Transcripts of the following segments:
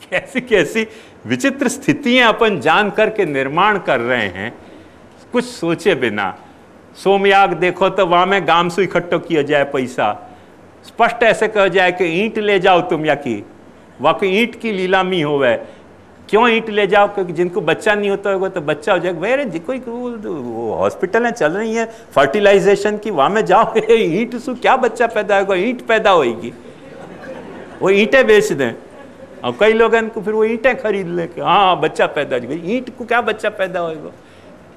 कैसी कैसी विचित्र स्थितियां अपन जान करके निर्माण कर रहे हैं कुछ सोचे बिना। सोमयाग देखो तो वहां में गामसु इकट्ठो किया जाए पैसा, स्पष्ट ऐसे कहा जाए कि ईंट ले जाओ तुम, या कि वाकई ईंट की लीलामी होवे। क्यों ईंट ले जाओ? क्योंकि जिनको बच्चा नहीं होता होगा तो बच्चा हो जाएगा। भाई कोई हॉस्पिटल चल रही है फर्टिलाइजेशन की, वहां में जाओ ईंट से क्या बच्चा पैदा होगा? ईंट पैदा होगी, वो ईंटें बेच दें और कई लोग इनको फिर वो ईंटें खरीद ले के हाँ बच्चा पैदा हो। ईंट को क्या बच्चा पैदा होगा?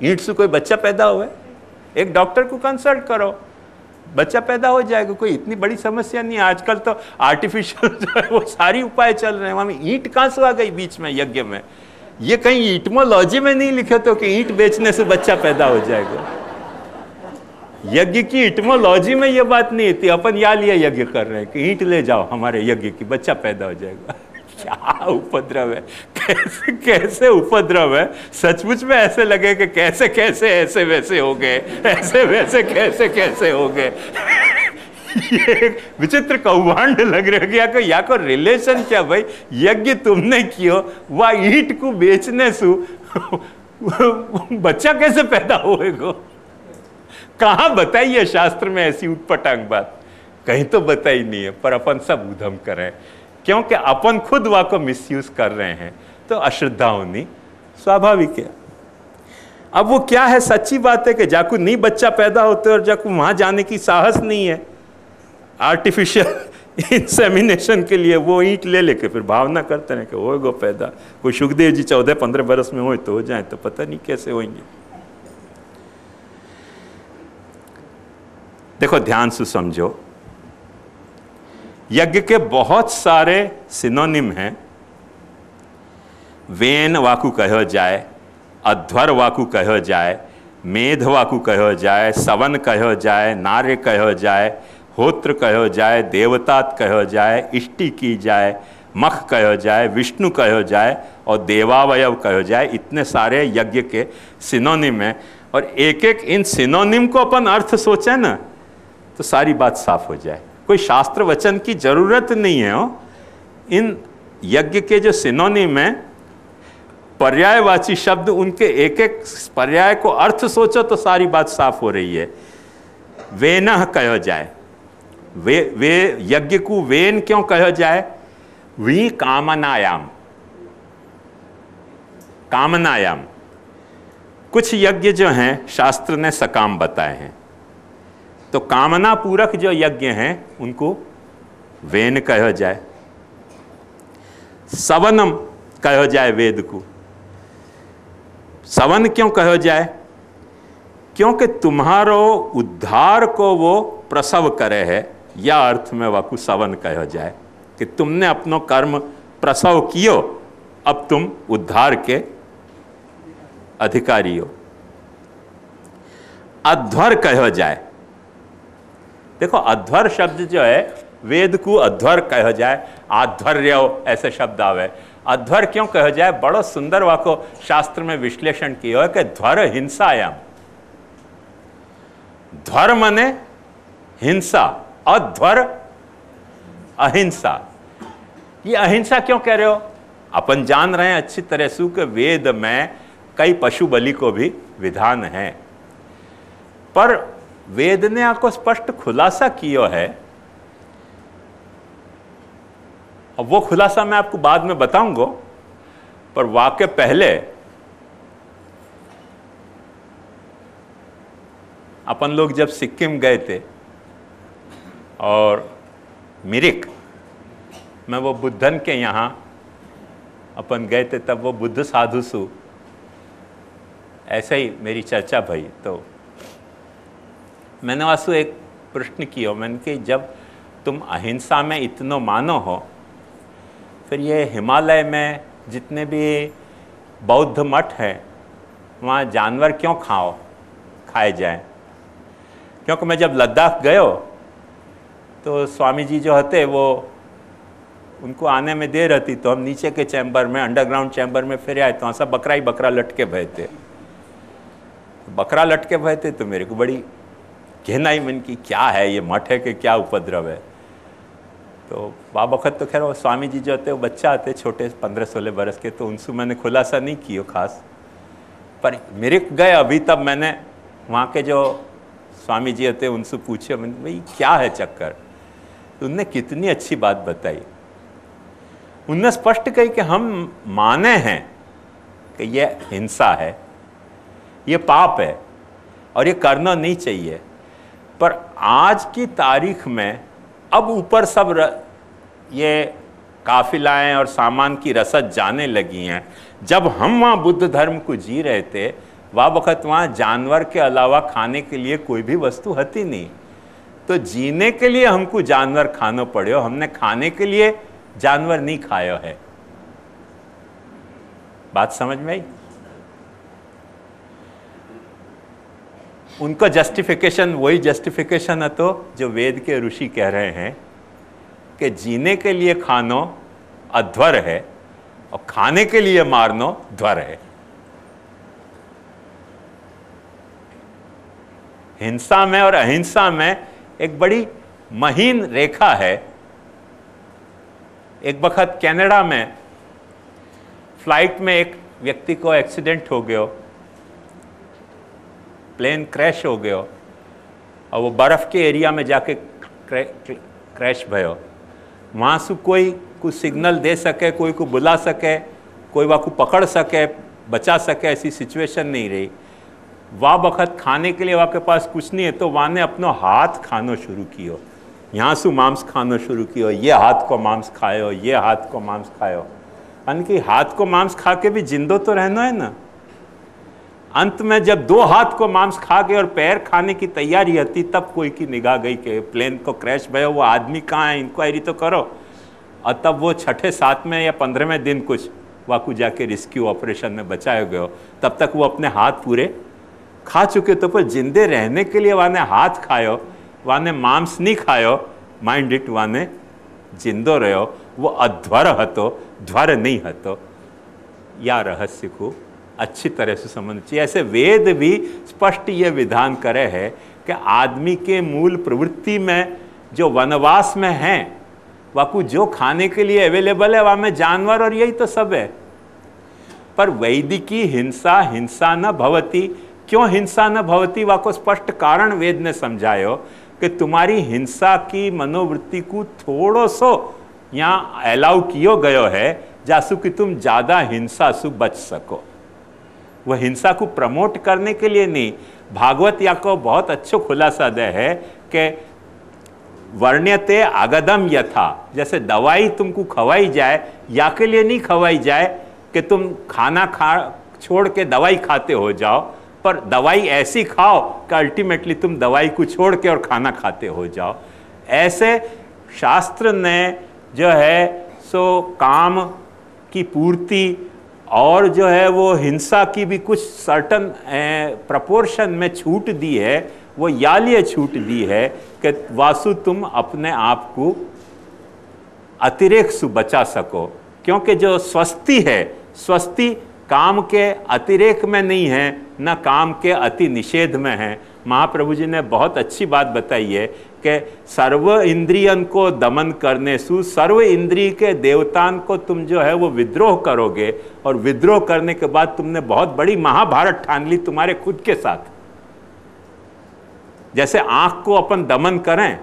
ईंट से कोई बच्चा पैदा हुआ? एक डॉक्टर को कंसल्ट करो, बच्चा पैदा हो जाएगा, कोई इतनी बड़ी समस्या नहीं है। आजकल तो आर्टिफिशियल जो है वो सारी उपाय चल रहे हैं। वहां में ईंट कहां से आ गई बीच में यज्ञ में? ये कहीं ईटमोलॉजी में नहीं लिखे तो कि ईंट बेचने से बच्चा पैदा हो जाएगा। यज्ञ की ईटमोलॉजी में ये बात नहीं थी। अपन या लिए यज्ञ कर रहे हैं कि ईंट ले जाओ हमारे यज्ञ की, बच्चा पैदा हो जाएगा। क्या उपद्रव है, कैसे कैसे उपद्रव है। सचमुच में ऐसे लगे कि कैसे कैसे ऐसे वैसे हो गए, ऐसे वैसे कैसे कैसे हो गए। ये विचित्र कौभांड लग रहा है कि या को रिलेशन क्या भाई? यज्ञ तुमने कियो, वह ईंट को बेचने से बच्चा कैसे पैदा होएगा? कहाँ बताइए शास्त्र में ऐसी उटपटांग बात? कहीं तो बताई नहीं है, पर अपन सब उधम करें क्योंकि अपन खुद वहां को मिसयूज कर रहे हैं, तो अश्रद्धा होनी स्वाभाविक है। अब वो क्या है? सच्ची बात है कि जाकू नहीं बच्चा पैदा होते और जाकू वहां जाने की साहस नहीं है आर्टिफिशियल इंसेमिनेशन के लिए, वो ईंट ले लेके फिर भावना करते हैं कि होएगो पैदा। कोई सुखदेव जी 14-15 बरस में हो तो हो जाए, तो पता नहीं कैसे होंगे। देखो ध्यान से समझो, यज्ञ के बहुत सारे सिनोनिम हैं। वेन वाकु कहो जाए, अध्वर वाकु कहो जाए, मेध वाकु कहो जाए, सवन कहो जाए, नार्य कहो जाए, होत्र कहो जाए, देवतात कहो जाए, इष्टि की जाए, मख कहो जाए, विष्णु कहो जाए और देवावयव कहो जाए। इतने सारे यज्ञ के सिनोनिम हैं और एक एक इन सिनोनिम को अपन अर्थ सोचे ना तो सारी बात साफ हो जाए। कोई शास्त्र वचन की जरूरत नहीं है। इन यज्ञ के जो सिनोनिम है, पर्यायवाची शब्द, उनके एक एक पर्याय को अर्थ सोचो तो सारी बात साफ हो रही है। वेनः कहो जाए, वे यज्ञ को वेन क्यों कहो जाए? वी कामनायाम, कामनायाम। कुछ यज्ञ जो हैं शास्त्र ने सकाम बताए हैं, तो कामना पूरक जो यज्ञ हैं उनको वेन कहो जाए। सवनम कहो जाए वेद को। सवन क्यों कहो जाए? क्योंकि तुम्हारो उद्धार को वो प्रसव करे है, या अर्थ में वाकु सवन कहो जाए कि तुमने अपनो कर्म प्रसव कियो, अब तुम उद्धार के अधिकारी हो। अध्वर कहो जाए। देखो अध्वर शब्द जो है, वेद को अध्वर कहो जाए, आध्वर्य ऐसे शब्द आवे। अध्वर क्यों कहो जाए? बड़ो सुंदर वाको शास्त्र में विश्लेषण किया है कि ध्वर हिंसायाम। ध्वर मने हिंसा, अध्वर अहिंसा। ये अहिंसा क्यों कह रहे हो? अपन जान रहे हैं अच्छी तरह से कि वेद में कई पशु बलि को भी विधान है, पर वेद ने आपको स्पष्ट खुलासा किया है। अब वो खुलासा मैं आपको बाद में बताऊंगा, पर वाक्य पहले अपन लोग जब सिक्किम गए थे और मिरिक में वो बुद्धन के यहाँ अपन गए थे, तब वो बुद्ध साधु सु ऐसे ही मेरी चर्चा भई। तो मैंने वासु एक प्रश्न किया, मैंने कि जब तुम अहिंसा में इतनो मानो हो, फिर ये हिमालय में जितने भी बौद्ध मठ हैं वहाँ जानवर क्यों खाए जाएं? क्योंकि मैं जब लद्दाख गयो तो स्वामी जी जो होते वो उनको आने में देर रहती, तो हम नीचे के चैम्बर में, अंडरग्राउंड चैम्बर में फिर आए, तो वहाँ सब बकरा ही बकरा लटके भय थे। बकरा लटके भय थे तो मेरे को बड़ी कहना ही मन की क्या है ये मठ है कि क्या उपद्रव है। तो बाब वक्त तो खैर वो स्वामी जी जो होते वो बच्चा आते छोटे 15-16 बरस के, तो उनसे मैंने खुलासा नहीं किया खास, पर मेरे गए अभी तब मैंने वहाँ के जो स्वामी जी होते उनसे पूछे, मैंने भाई क्या है चक्कर, तो उनने कितनी अच्छी बात बताई। उनने स्पष्ट कही कि हम माने हैं कि ये हिंसा है, ये पाप है और ये करना नहीं चाहिए, पर आज की तारीख में अब ऊपर सब ये काफिलाएं और सामान की रसद जाने लगी हैं। जब हम वहाँ बुद्ध धर्म को जी रहे थे, वह वक़्त वहाँ जानवर के अलावा खाने के लिए कोई भी वस्तु हती नहीं, तो जीने के लिए हमको जानवर खाना पड़े, हमने खाने के लिए जानवर नहीं खाया है। बात समझ में आई? उनका जस्टिफिकेशन वही जस्टिफिकेशन है तो जो वेद के ऋषि कह रहे हैं कि जीने के लिए खानो अध्वर है और खाने के लिए मारनो ध्वर है। हिंसा में और अहिंसा में एक बड़ी महीन रेखा है। एक वक्त कनाडा में फ्लाइट में एक व्यक्ति को एक्सीडेंट हो गया, प्लेन क्रैश हो गया और वो बर्फ के एरिया में जाके क्रैश भयो। वहाँ से कोई कुछ सिग्नल दे सके, कोई को बुला सके, कोई वहाँ को पकड़ सके, बचा सके, ऐसी सिचुएशन नहीं रही। वह वक्त खाने के लिए वहाँ के पास कुछ नहीं है, तो वहाँ ने अपना हाथ खाना शुरू किया, यहाँ से मांस खाना शुरू किया, ये हाथ को मांस खायो, ये हाथ को मांस खायो। यानी कि हाथ को मांस खा के भी जिंदो तो रहना है ना। अंत में जब 2 हाथ को मांस खा के और पैर खाने की तैयारी होती, तब कोई की निगाह गई कि प्लेन को क्रैश भयो, वो आदमी कहाँ है, इंक्वायरी तो करो। और तब वो 6ठे 7वें या 15वें दिन कुछ वाकू जाके रेस्क्यू ऑपरेशन में बचाया गया। तब तक वो अपने हाथ पूरे खा चुके, तो पर जिंदे रहने के लिए वाने हाथ खायो, वाने मांस नहीं खायो, माइंड इट, वाने जिंदो रहो, वो अध्वर हतो, ध्वर नहीं हतो। या रहस्य को अच्छी तरह से समझना चाहिए। ऐसे वेद भी स्पष्ट ये विधान करे है कि आदमी के मूल प्रवृत्ति में जो वनवास में है, वाकू जो खाने के लिए अवेलेबल है, वहाँ में जानवर और यही तो सब है। पर वैदिकी हिंसा हिंसा न भवती। क्यों हिंसा न भवती? वाको स्पष्ट कारण वेद ने समझायो कि तुम्हारी हिंसा की मनोवृत्ति को थोड़ो सो यहाँ अलाउ कियो गयो है, जासु कि तुम ज्यादा हिंसा से बच सको। वह हिंसा को प्रमोट करने के लिए नहीं। भागवत या को बहुत अच्छा खुलासा दे है कि वर्ण्यते आगदम यथा, जैसे दवाई तुमको खवाई जाए, या के लिए नहीं खवाई जाए कि तुम खाना छोड़ के दवाई खाते हो जाओ, पर दवाई ऐसी खाओ कि अल्टीमेटली तुम दवाई को छोड़ के और खाना खाते हो जाओ। ऐसे शास्त्र ने जो है सो काम की पूर्ति और जो है वो हिंसा की भी कुछ सर्टन प्रपोर्शन में छूट दी है। वो यालिए छूट दी है कि वासु तुम अपने आप को अतिरेक से बचा सको, क्योंकि जो स्वस्ति है, स्वस्ति काम के अतिरेक में नहीं है, न काम के अति निषेध में है। महाप्रभु जी ने बहुत अच्छी बात बताई है कि सर्व इंद्रियन को दमन करने सु सर्व इंद्रिय के देवतान को तुम जो है वो विद्रोह करोगे, और विद्रोह करने के बाद तुमने बहुत बड़ी महाभारत ठान ली तुम्हारे खुद के साथ। जैसे आंख को अपन दमन करें,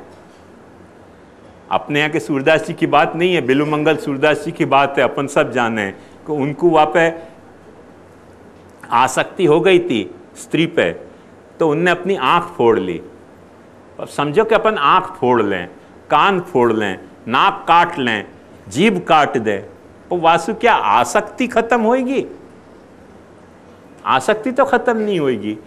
अपने यहाँ के सूरदास जी की बात नहीं है, बिलुमंगल सूरदास जी की बात है, अपन सब जाने कि उनको वहाँ पे आसक्ति हो गई थी स्त्री पे, तो उनने अपनी आंख फोड़ ली। अब समझो कि अपन आंख फोड़ लें, कान फोड़ लें, नाक काट लें, जीभ काट दें, तो वासु क्या आसक्ति खत्म होगी? आसक्ति तो खत्म नहीं होगी।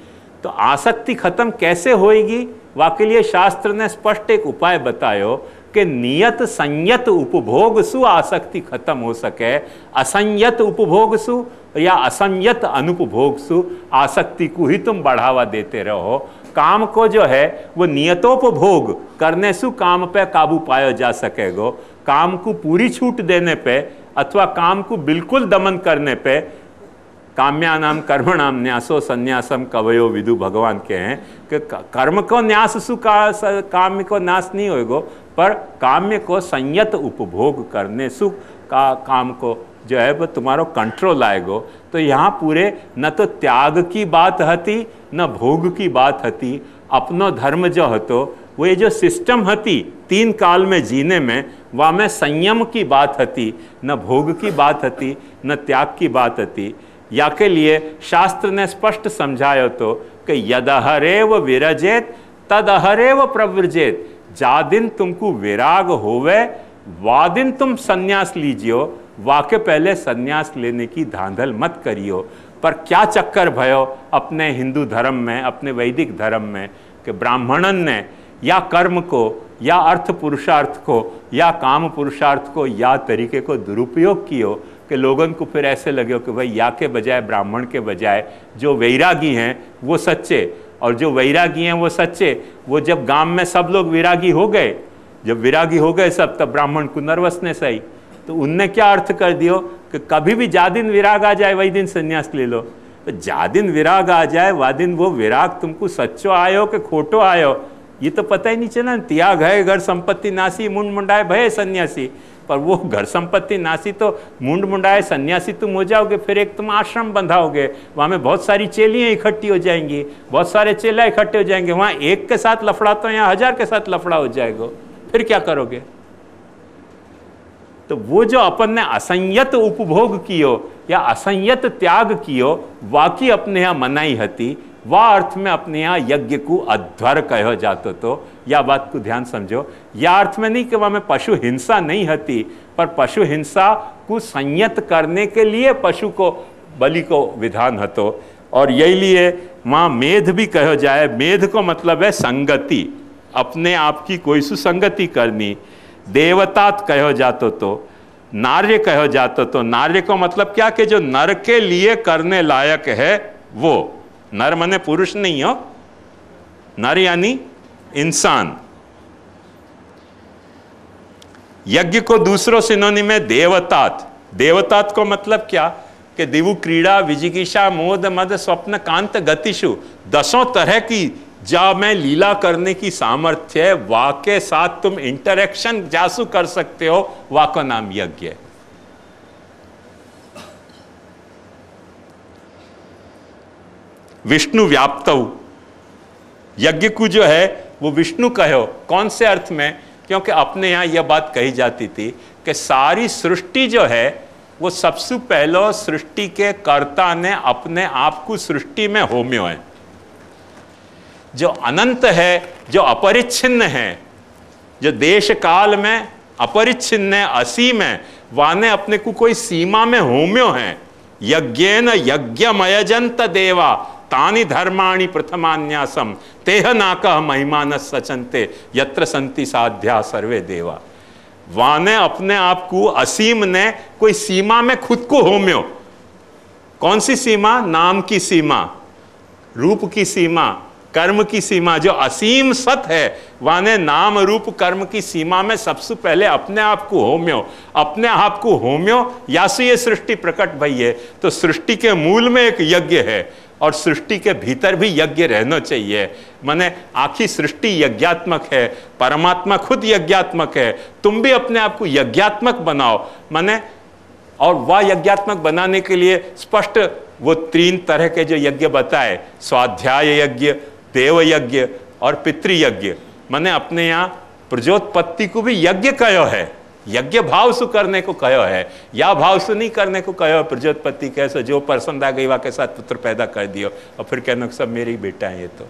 तो आसक्ति खत्म कैसे होगी? वाके लिए शास्त्र ने स्पष्ट एक उपाय बतायो कि नियत संयत उपभोग सु आसक्ति खत्म हो सके। असंयत उपभोग सु या असंयत अनुपभोग सु आसक्ति को ही तुम बढ़ावा देते रहो। काम को जो है वो नियतोपभोग करने से काम पे काबू पाया जा सकेगा। काम को पूरी छूट देने पे अथवा काम को बिल्कुल दमन करने पे काम्यानाम कर्मणाम न्यासो संन्यासम कवयो विदु भगवान के हैं कि कर्म को न्यास सु काम को नाश नहीं होएगो, पर काम्य को संयत उपभोग करने, सुख का काम को जो है वो तुम्हारो कंट्रोल आएगो। तो यहाँ पूरे न तो त्याग की बात हती न भोग की बात हती, अपनो धर्म जो हतो वो ये जो सिस्टम हती 3 काल में जीने में, वह में संयम की बात हती, न भोग की बात हती न त्याग की बात हती। या के लिए शास्त्र ने स्पष्ट समझायो तो कि यदहरेव विरजेत तदहरेव प्रव्रजेत, जा दिन तुमको विराग होवे वा दिन तुम सन्यास लीजियो, वाके पहले सन्यास लेने की धांधल मत करियो। पर क्या चक्कर भयो अपने हिंदू धर्म में, अपने वैदिक धर्म में, कि ब्राह्मणन ने या कर्म को या अर्थ पुरुषार्थ को या काम पुरुषार्थ को या तरीके को दुरुपयोग कियो, कि लोगों को फिर ऐसे लगे कि भाई या के बजाय ब्राह्मण के बजाय जो वैरागी हैं वो सच्चे, और जो वैरागी हैं वो सच्चे। वो जब गांव में सब लोग विरागी हो गए, जब विरागी हो गए सब, तब ब्राह्मण को नर्वसनेस आई। तो उनने क्या अर्थ कर दियो कि कभी भी जा दिन विराग आ जाए वही दिन संन्यास ले लो। तो जा दिन विराग आ जाए वह दिन वो विराग तुमको सच्चो आयो कि खोटो आयो ये तो पता ही नहीं चला। त्याग है घर संपत्ति नासी, मुंड मुंडाए भय सन्यासी। पर वो घर संपत्ति नासी तो मुंड मुंडाए सन्यासी तुम हो जाओगे, फिर एक तुम आश्रम बंधाओगे, वहाँ में बहुत सारी चेलियाँ इकट्ठी हो जाएंगी, बहुत सारे चेला इकट्ठे हो जाएंगे, वहाँ एक के साथ लफड़ा तो यहाँ 1000 के साथ लफड़ा हो जाएगा, फिर क्या करोगे। तो वो जो अपन ने असंयत उपभोग कियो या असंयत त्याग कियो, वाकी अपने यहाँ मनाई हती, वह अर्थ में अपने यहाँ यज्ञ को अध्वर कहो जातो। तो यह बात को ध्यान समझो, या अर्थ में नहीं कि वह में पशु हिंसा नहीं हती, पर पशु हिंसा को संयत करने के लिए पशु को बलि को विधान हतो। और यही लिए वहाँ मेध भी कहो जाए, मेध को मतलब है संगति, अपने आप की कोई सुसंगति करनी। देवतात कहो जातो तो, नार्य कहो जातो तो, नार्य को मतलब क्या कि जो नर के लिए करने लायक है वो, नर माने पुरुष नहीं हो, नर यानी इंसान। यज्ञ को दूसरों सिनोनिम में देवतात, देवतात को मतलब क्या कि दिवु क्रीड़ा विजिगिषा मोद मद स्वप्न कांत गतिषु, 10 तरह की जा में लीला करने की सामर्थ्य है, वा के साथ तुम इंटरेक्शन जासु कर सकते हो, वा का नाम यज्ञ है। विष्णु व्याप्तव, यज्ञ को जो है वो विष्णु कहो। कौन से अर्थ में? क्योंकि अपने यहां यह बात कही जाती थी कि सारी सृष्टि जो है वो सबसे पहले सृष्टि के कर्ता ने अपने आप को सृष्टि में होम्यो है। जो अनंत है, जो अपरिच्छिन्न है, जो देश काल में अपरिच्छिन्न है, असीम है, वाने अपने को कोई सीमा में होम्यो है। यज्ञेन यज्ञमयजंत देवा तानि धर्माणि प्रथमान्यासम तेह नाकः महिमानस सचंते यत्र संति साध्या सर्वे देवा। वाने अपने आप को, असीम ने कोई सीमा में खुद को होम्यो। कौन सी सीमा? नाम की सीमा, रूप की सीमा, कर्म की सीमा। जो असीम सत है वाने नाम रूप कर्म की सीमा में सबसे पहले अपने आप को होम्यो। अपने आप को होम्यो या से ये सृष्टि प्रकट भई है। तो सृष्टि के मूल में एक यज्ञ है और सृष्टि के भीतर भी यज्ञ रहना चाहिए। माने आखी सृष्टि यज्ञात्मक है, परमात्मा खुद यज्ञात्मक है। तुम भी अपने आप को यज्ञात्मक बनाओ। माने और वह यज्ञात्मक बनाने के लिए स्पष्ट वो 3 तरह के जो यज्ञ बताए, स्वाध्याय यज्ञ, देव यज्ञ और पितृयज्ञ। माने अपने यहाँ प्रजोत्पत्ति को भी यज्ञ कहो है, यज्ञ भाव से करने को कहो है, या भाव से नहीं करने को कहो। प्रजोत्पत्ति कैसे जो पसंद आ गई वह के साथ पुत्र पैदा कर दियो और फिर कहना सब मेरे ही बेटा है। ये तो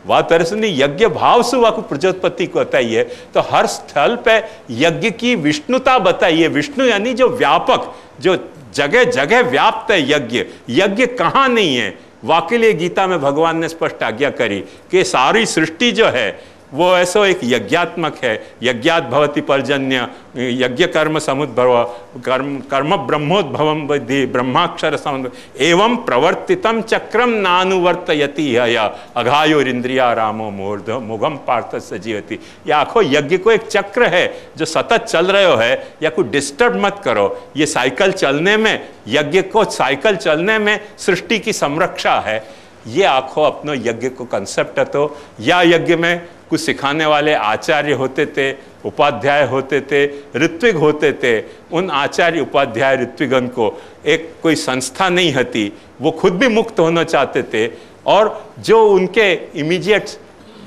वह तरह से नहीं, यज्ञ भाव से वह को प्रजोत्पत्ति को बताइए। तो हर स्थल पे यज्ञ की विष्णुता बताइए। विष्णु यानी जो व्यापक, जो जगह जगह व्याप्त है यज्ञ। यज्ञ कहाँ नहीं है, वाकई लिए गीता में भगवान ने स्पष्ट आज्ञा करी कि सारी सृष्टि जो है वो ऐसा एक यज्ञात्मक है। यज्ञात भवति पर्जन्य, यज्ञ कर्म समुद्भव, कर्म ब्रह्मोद्भवम विद्धि, ब्रह्माक्षर समुद्भव एवं प्रवर्तितम चक्रम नानुवर्तयति या अघायोरिंद्रिया रामो मूर्ध मुगम पार्थ सजीवति। या आखो यज्ञ को एक चक्र है जो सतत चल रहे है, या कोई डिस्टर्ब मत करो। ये साइकिल चलने में, यज्ञ को साइकिल चलने में सृष्टि की संरक्षा है। ये आखो अपनो यज्ञ को कंसेप्ट हतो। या यज्ञ में कुछ सिखाने वाले आचार्य होते थे, उपाध्याय होते थे, ऋत्विक होते थे। उन आचार्य उपाध्याय ऋत्विगन को एक कोई संस्था नहीं हती, वो खुद भी मुक्त होना चाहते थे। और जो उनके इमीडिएट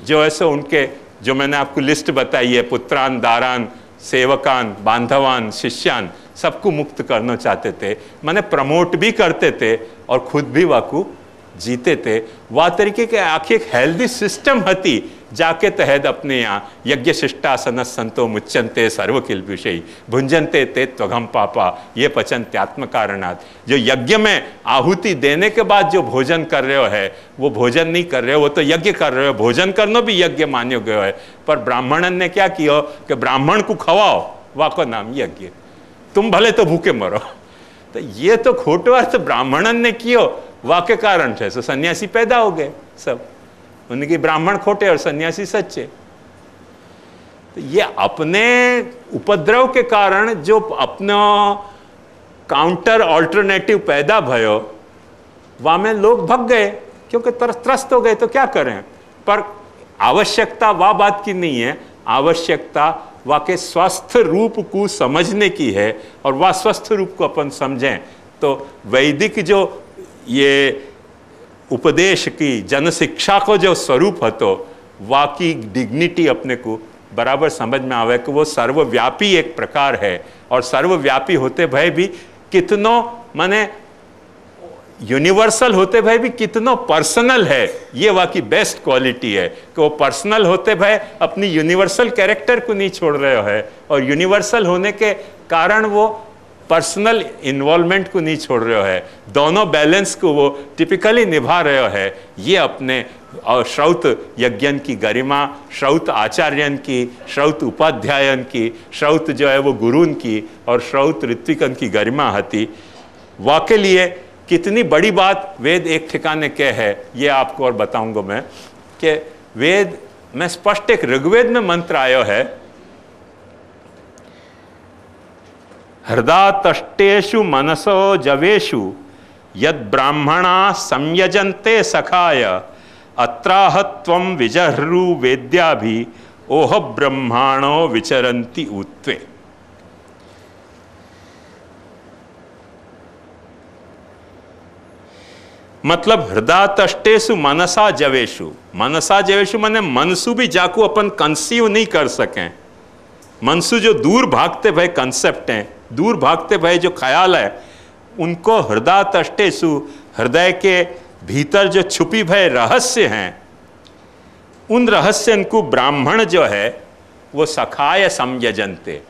जो ऐसे उनके जो मैंने आपको लिस्ट बताई है, पुत्रान, दारान, सेवकान, बांधवान, शिष्यान, सबको मुक्त करना चाहते थे। माने प्रमोट भी करते थे और खुद भी वाकू जीते थे। वह तरीके के आखिर एक हेल्दी सिस्टम हती जाके तहत अपने यहाँ यज्ञ शिष्टासन संतो मुच्यंते सर्वकिल विषयी भुंजनते ते त्वघम पापा ये पचंत्यात्म कारणात्। जो यज्ञ में आहुति देने के बाद जो भोजन कर रहे हो है वो भोजन नहीं कर रहे हो, वो तो यज्ञ कर रहे हो। भोजन करना भी यज्ञ मान्यो गयो है। पर ब्राह्मणन ने क्या किया कि ब्राह्मण को खवाओ, वाको नाम यज्ञ, तुम भले तो भूखे मरो। तो ये तो खोटो अर्थ ब्राह्मणन ने कियो, वाक्य कारण थे। तो सन्यासी पैदा हो गए सब, उनके ब्राह्मण खोटे और सन्यासी सच्चे। तो ये अपने उपद्रव के कारण जो अपना काउंटर ऑल्टरनेटिव पैदा भयो, वहां में लोग भग गए क्योंकि त्रस्त हो गए। तो क्या करें? पर आवश्यकता वह बात की नहीं है, आवश्यकता वह के स्वस्थ रूप को समझने की है। और वह स्वस्थ रूप को अपन समझें तो वैदिक जो ये उपदेश की जन शिक्षा को जो स्वरूप हतो, वाकी डिग्निटी अपने को बराबर समझ में आवे कि वो सर्वव्यापी एक प्रकार है। और सर्वव्यापी होते भय भी कितनो माने यूनिवर्सल होते भय भी कितनो पर्सनल है, ये वाकी बेस्ट क्वालिटी है कि वो पर्सनल होते भय अपनी यूनिवर्सल कैरेक्टर को नहीं छोड़ रहे है, और यूनिवर्सल होने के कारण वो पर्सनल इन्वॉल्वमेंट को नहीं छोड़ रहे है। दोनों बैलेंस को वो टिपिकली निभा रहे है। ये अपने श्रौत यज्ञन की गरिमा, श्रौत आचार्यन की, श्रौत उपाध्यायन की, श्रौत जो है वो गुरुन की, और श्रौत ऋत्विकन की गरिमा हती। वाके लिए कितनी बड़ी बात वेद एक ठिकाने क्या है ये आपको और बताऊंगा मैं, कि वेद में स्पष्ट एक ऋग्वेद में मंत्र आयो है, हृदातष्टेषु मनसो जवेषु यद ब्राह्मणा संयजन्ते सखाय अत्राहत्वं विजह्रु वेद्याभि ओह ब्रह्माणो विचरन्ति उत्वे। मतलब हृदातष्टेषु मनसा जवेषु, मनसा जवेषु माने मनसु भी जाकू अपन कंसीव नहीं कर सकें। मनसु जो दूर भागते भय कंसेप्ट हैं, दूर भागते भय जो ख्याल है, उनको हृदातष्टेषु हृदय के भीतर जो छुपी भय रहस्य हैं, उन रहस्य को ब्राह्मण जो है वो सखाय संयजन्ते।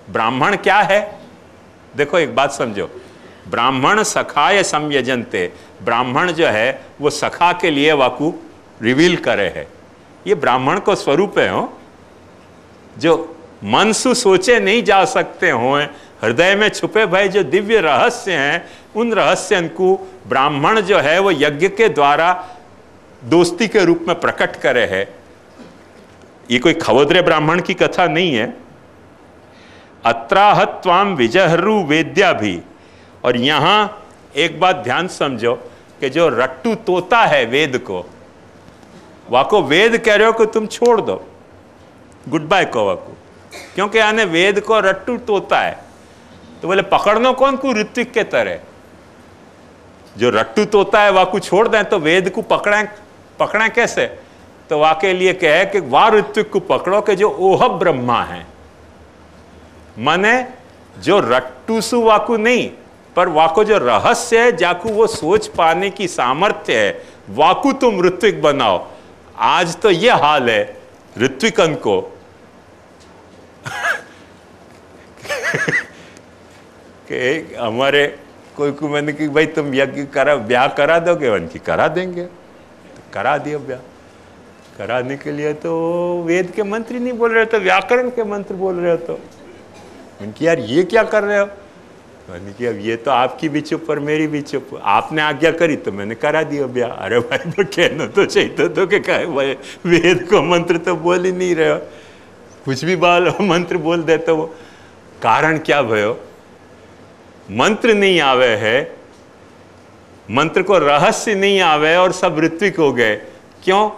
ब्राह्मण क्या है? देखो एक बात समझो, ब्राह्मण सखाय संयजन्ते, ब्राह्मण जो है वो सखा के लिए वाकू रिवील करे है। ये ब्राह्मण को स्वरूप है हो, जो मन से सोचे नहीं जा सकते हो, हृदय में छुपे भय जो दिव्य रहस्य हैं, उन रहस्य को ब्राह्मण जो है वो यज्ञ के द्वारा दोस्ती के रूप में प्रकट करे है। ये कोई खवोद्रे ब्राह्मण की कथा नहीं है। अत्राहत्वाम विजह्रु वेद्या भी। और यहां एक बात ध्यान समझो कि जो रट्टू तोता है वेद को, वाको वेद कह रहे हो कि तुम छोड़ दो, गुड बाय को वाको, क्योंकि आने वेद को रट्टू तोता है। तो बोले पकड़नो कौन को? ऋत्विक के तरह जो रट्टू तोता है वाको छोड़ दें तो वेद को पकड़ा कैसे? तो वाके लिए कहे कि वाह ऋत्विक को पकड़ो कि जो ओह ब्रह्मा है, माने जो रट्टू सु वाकू नहीं, पर वाको जो रहस्य है जाकू वो सोच पाने की सामर्थ्य है, वाकू तुम ऋत्विक बनाओ। आज तो ये हाल है ऋत्विकन को कि हमारे कोई को मैंने कि भाई तुम यज्ञ करा, ब्याह करा दोगे? उनकी करा देंगे। तो करा दिया ब्याह। कराने के लिए तो वेद के मंत्र ही नहीं बोल रहे, तो व्याकरण के मंत्र बोल रहे हो। तो उनकी यार ये क्या कर रहे हो? कि अब ये तो आपकी भी चुप और मेरी भी चुप, आपने आज्ञा करी तो मैंने करा दिया ब्याह। अरे भाई तो कहना तो चाहिए तो कि क्या भाई वेद को मंत्र तो बोल ही नहीं रहे हो, कुछ भी मंत्र बोल देते वो। कारण क्या भयो? मंत्र नहीं आवे है मंत्र को रहस्य नहीं आवे और सब ऋत्विक हो गए। क्यों?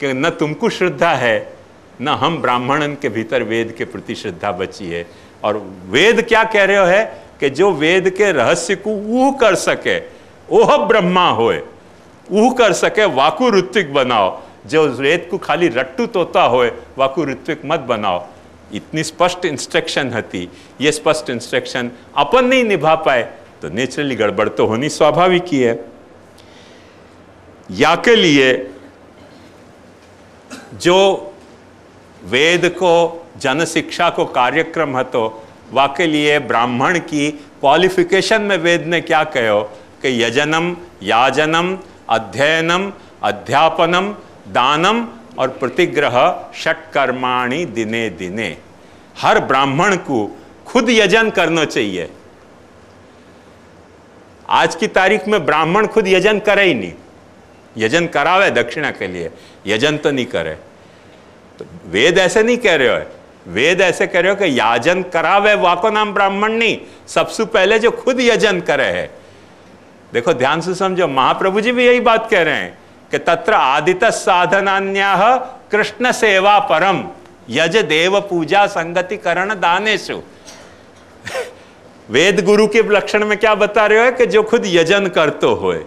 कि न तुमको श्रद्धा है, न हम ब्राह्मणन के भीतर वेद के प्रति श्रद्धा बची है। और वेद क्या कह रहे हो है कि जो वेद के रहस्य को ऊह कर सके, ओह ब्रह्मा होए, ऊह कर सके, वाकु ऋत्विक बनाओ। जो वेद को खाली रट्टू तोता होए, वाकु ऋत्विक मत बनाओ। इतनी स्पष्ट इंस्ट्रक्शन हती, ये स्पष्ट इंस्ट्रक्शन अपन नहीं निभा पाए तो नेचुरली गड़बड़ तो होनी स्वाभाविक ही है। या के लिए जो वेद को जन शिक्षा को कार्यक्रम हतो, वाके लिए ब्राह्मण की क्वालिफिकेशन में वेद ने क्या कहो कि यजनम, याजनम, अध्ययनम, अध्यापनम, दानम और प्रतिग्रह षट्कर्माणि दिने दिने। हर ब्राह्मण को खुद यजन करना चाहिए। आज की तारीख में ब्राह्मण खुद यजन करे ही नहीं, यजन करावे दक्षिणा के लिए, यजन तो नहीं करे। तो वेद ऐसे नहीं कह रहे हो, वेद ऐसे कह रहे हो कि याजन करावे, वाको नाम ब्राह्मण नहीं, सबसे पहले जो खुद यजन करे है। देखो ध्यान से समझो, महाप्रभु जी भी यही बात कह रहे हैं कि तत्र आदित साधनान्याह कृष्ण सेवा परम यज देव पूजा संगति करण दानेशु। वेद गुरु के लक्षण में क्या बता रहे हो कि जो खुद यजन करतो होए,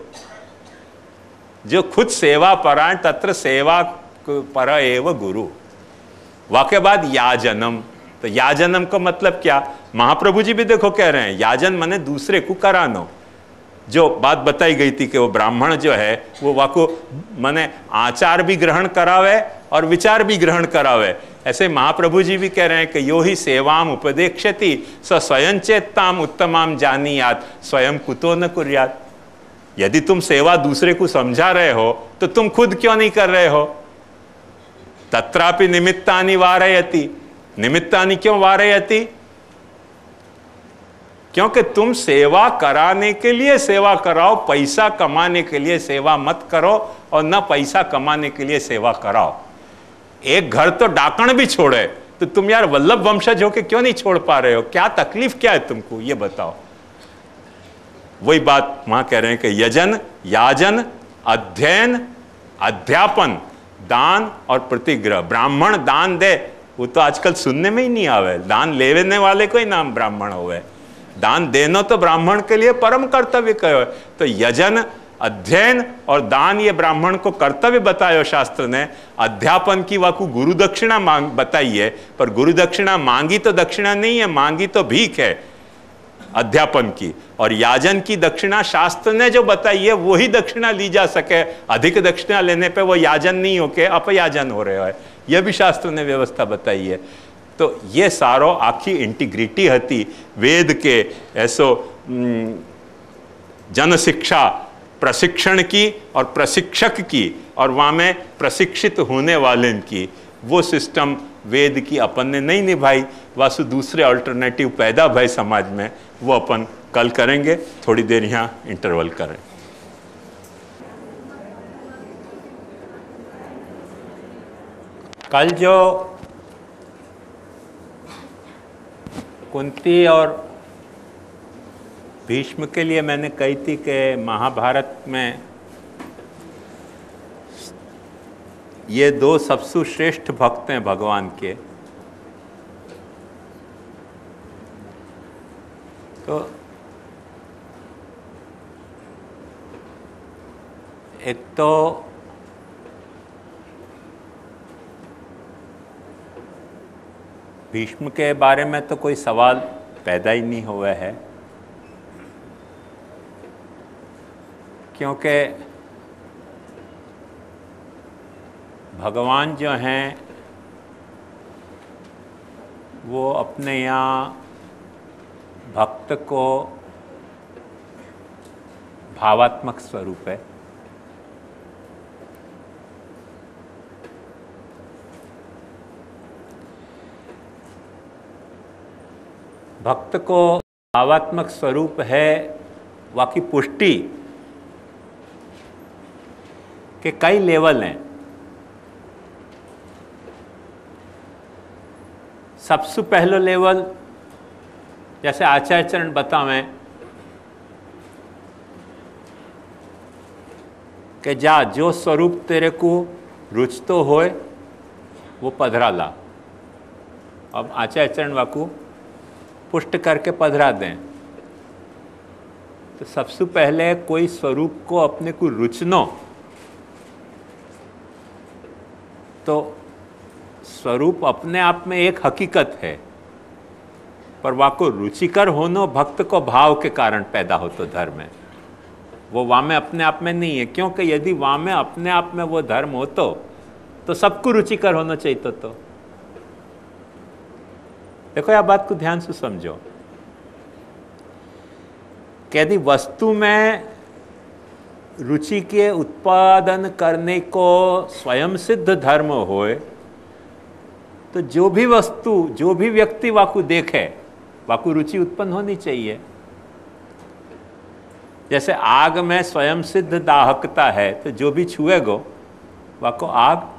जो खुद सेवा परायण, तत्र सेवा पर एव गुरु। वाके बाद याजनम, तो याजनम का मतलब क्या? महाप्रभु जी भी देखो कह रहे हैं याजन माने दूसरे को करानो। जो बात बताई गई थी कि वो ब्राह्मण जो है वो वाको माने आचार भी ग्रहण करावे और विचार भी ग्रहण करावे, ऐसे महाप्रभु जी भी कह रहे हैं कि यो ही सेवाम उपदेक्षति स स्वयं चेत्ताम उत्तमाम जानियात स्वयं कुतो न कुर्यात। यदि तुम सेवा दूसरे को समझा रहे हो तो तुम खुद क्यों नहीं कर रहे हो? तत्रापि निमित्तानि वारयति। निमित्तानि क्यों वारयति? क्योंकि तुम सेवा कराने के लिए सेवा कराओ, पैसा कमाने के लिए सेवा मत करो और न पैसा कमाने के लिए सेवा कराओ। एक घर तो डाकण भी छोड़े तो तुम यार वल्लभ वंशज होके क्यों नहीं छोड़ पा रहे हो? क्या तकलीफ क्या है तुमको, ये बताओ। वही बात वहां कह रहे हैं कि यजन, याजन, अध्ययन, अध्यापन, दान और प्रतिग्रह। ब्राह्मण दान दे, वो तो आजकल सुनने में ही नहीं आवे। दान लेने वाले को ही नाम ब्राह्मण होवे, दान देना तो ब्राह्मण के लिए परम कर्तव्य कहो। तो यजन, अध्ययन और दान ये ब्राह्मण को कर्तव्य बतायो शास्त्र ने। अध्यापन की वाकु गुरु दक्षिणा मांग बताई है, पर गुरु दक्षिणा मांगी तो दक्षिणा नहीं है, मांगी तो भीख है अध्यापन की। और याजन की दक्षिणा शास्त्र ने जो बताई है वही दक्षिणा ली जा सके। अधिक दक्षिणा लेने पे वो याजन नहीं होके अपयाजन हो रहे हो, यह भी शास्त्र ने व्यवस्था बताई है। तो ये सारो आखी इंटीग्रिटी हती वेद के ऐसो जन शिक्षा प्रशिक्षण की और प्रशिक्षक की, और वहाँ में प्रशिक्षित होने वाले की, वो सिस्टम वेद की अपन ने नहीं निभाई। वासु दूसरे अल्टरनेटिव पैदा भय समाज में, वो अपन कल करेंगे। थोड़ी देर यहाँ इंटरवल करें। कल जो कुंती और भीष्म के लिए मैंने कही थी कि महाभारत में ये दो सबसे श्रेष्ठ भक्त हैं भगवान के, तो एक तो भीष्म के बारे में तो कोई सवाल पैदा ही नहीं हुआ है, क्योंकि भगवान जो हैं वो अपने यहाँ भक्त को भावात्मक स्वरूप है। भक्त को भावात्मक स्वरूप है, वाकी पुष्टि के कई लेवल हैं। सबसे पहला लेवल जैसे आचार्य चरण बतावें कि जा जो स्वरूप तेरे को रुचतो होए वो पधरा ला। अब आचार्य चरण वाकु पुष्ट करके पधरा दें। तो सबसे पहले कोई स्वरूप को अपने को रुचनो, तो स्वरूप अपने आप में एक हकीकत है, पर वाको रुचिकर होनो भक्त को भाव के कारण पैदा हो तो धर्म है। वो वामे अपने आप में नहीं है, क्योंकि यदि वामे अपने आप में वो धर्म हो तो सबको रुचिकर होना चाहिए। तो देखो यह बात को ध्यान से समझो कि यदि वस्तु में रुचि के उत्पादन करने को स्वयं सिद्ध धर्म होए, तो जो भी वस्तु जो भी व्यक्ति वाकु देखे वाकु रुचि उत्पन्न होनी चाहिए। जैसे आग में स्वयं सिद्ध दाहकता है, तो जो भी छुएगो वाको आग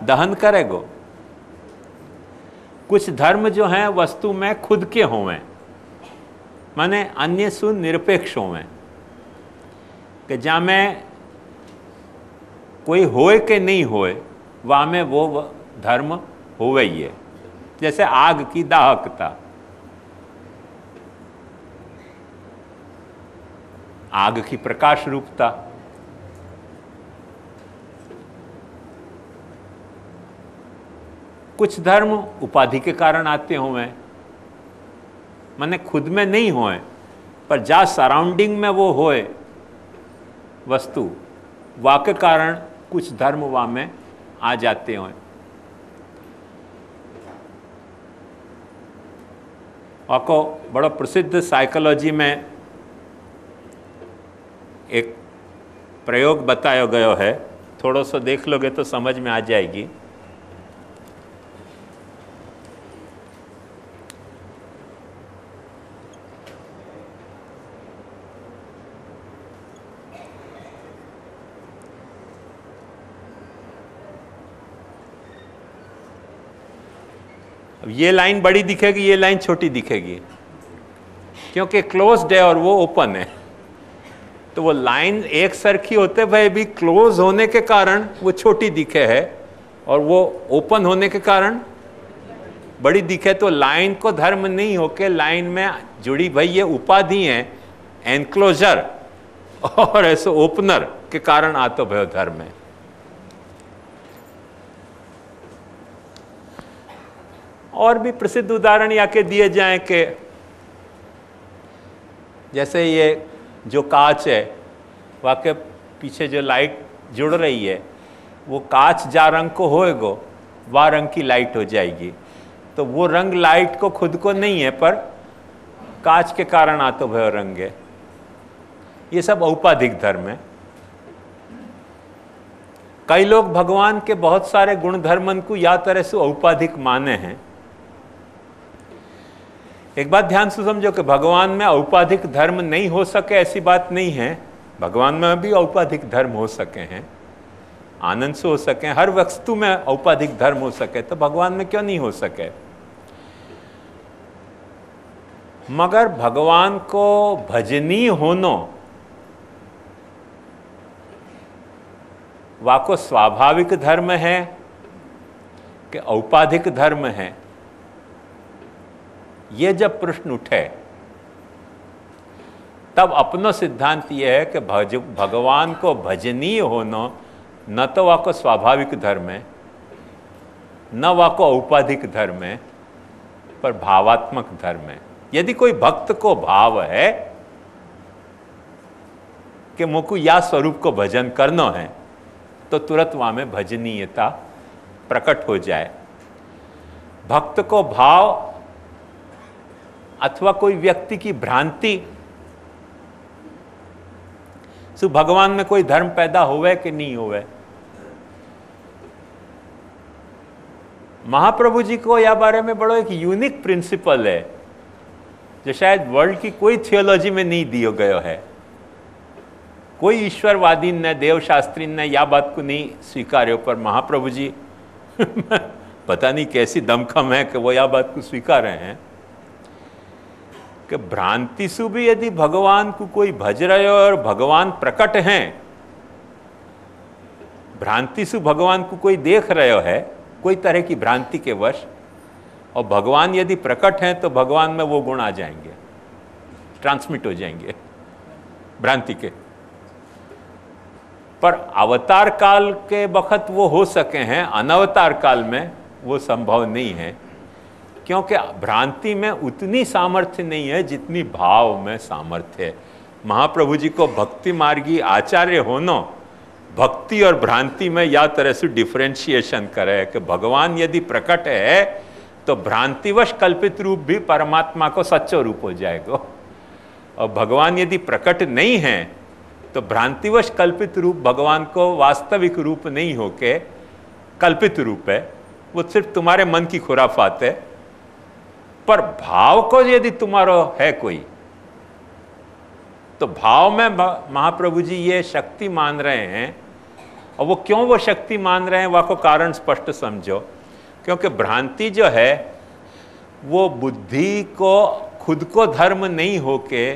दहन करेगो। कुछ धर्म जो हैं वस्तु में खुद के होवें, माने अन्य सु निरपेक्ष होवें, कि जहाँ में कोई होए के नहीं होए वहाँ में वो धर्म होवे ही है। जैसे आग की दाहकता, आग की प्रकाश रूपता, कुछ धर्म उपाधि के कारण आते हों, माने खुद में नहीं होए, पर जा सराउंडिंग में वो होए वस्तु, वा के कारण कुछ धर्म वहाँ में आ जाते हों। वाको बड़ा प्रसिद्ध साइकोलॉजी में एक प्रयोग बताया गया है, थोड़ा सा देख लोगे तो समझ में आ जाएगी। अब ये लाइन बड़ी दिखेगी, ये लाइन छोटी दिखेगी, क्योंकि क्लोज्ड है और वो ओपन है। तो वो लाइन एक सरखी होते भाई भी क्लोज होने के कारण वो छोटी दिखे है, और वो ओपन होने के कारण बड़ी दिखे। तो लाइन को धर्म नहीं होके लाइन में जुड़ी भाई ये उपाधि है, एनक्लोजर और ऐसे ओपनर के कारण आतो भयो धर्म है। और भी प्रसिद्ध उदाहरण याके दिए जाएं कि जैसे ये जो कांच है, वाके पीछे जो लाइट जुड़ रही है, वो कांच जा रंग को होएगो वह रंग की लाइट हो जाएगी। तो वो रंग लाइट को खुद को नहीं है, पर कांच के कारण आतो भयो रंग है। ये सब औपाधिक धर्म है। कई लोग भगवान के बहुत सारे गुण धर्मन को या तरह से औपाधिक माने हैं। एक बात ध्यान से समझो कि भगवान में औपाधिक धर्म नहीं हो सके ऐसी बात नहीं है। भगवान में भी औपाधिक धर्म हो सके हैं, आनंद से हो सके, हर वस्तु में औपाधिक धर्म हो सके, तो भगवान में क्यों नहीं हो सके। मगर भगवान को भजनीय होनो वाको स्वाभाविक धर्म है कि औपाधिक धर्म है, ये जब प्रश्न उठे तब अपना सिद्धांत यह है कि भगवान को भजनीय होना न तो वाको स्वाभाविक धर्म है, न वाको औपाधिक धर्म है, पर भावात्मक धर्म है। यदि कोई भक्त को भाव है कि मुझको या स्वरूप को भजन करना है, तो तुरंत वहां में भजनीयता प्रकट हो जाए। भक्त को भाव अथवा कोई व्यक्ति की भ्रांति सो भगवान में कोई धर्म पैदा होवे कि नहीं होवे। महाप्रभु जी को यह बारे में बड़ा एक यूनिक प्रिंसिपल है जो शायद वर्ल्ड की कोई थियोलॉजी में नहीं दिया गया है। कोई ईश्वरवादी ने, देवशास्त्री ने या बात को नहीं स्वीकार्यो, पर महाप्रभु जी पता नहीं कैसी दमखम है कि वो यह बात को स्वीकार रहे हैं कि भ्रांति सु भी यदि भगवान को कोई भज रहे हो और भगवान प्रकट हैं, भ्रांति से भगवान को कोई देख रहे हो है, कोई तरह की भ्रांति के वश, और भगवान यदि प्रकट हैं तो भगवान में वो गुण आ जाएंगे, ट्रांसमिट हो जाएंगे भ्रांति के। पर अवतार काल के वक्त वो हो सके हैं, अनवतार काल में वो संभव नहीं है, क्योंकि भ्रांति में उतनी सामर्थ्य नहीं है जितनी भाव में सामर्थ्य है। महाप्रभु जी को भक्ति मार्गी आचार्य होना भक्ति और भ्रांति में या तरह से डिफरेंशिएशन करे कि भगवान यदि प्रकट है तो भ्रांतिवश कल्पित रूप भी परमात्मा को सच्चो रूप हो जाएगा, और भगवान यदि प्रकट नहीं है तो भ्रांतिवश कल्पित रूप भगवान को वास्तविक रूप नहीं होके कल्पित रूप है, वो सिर्फ तुम्हारे मन की खुराफात है। पर भाव को यदि तुम्हारा है कोई, तो भाव में महाप्रभु जी ये शक्ति मान रहे हैं, और वो क्यों वो शक्ति मान रहे हैं वह को कारण स्पष्ट समझो। क्योंकि भ्रांति जो है वो बुद्धि को खुद को धर्म नहीं होके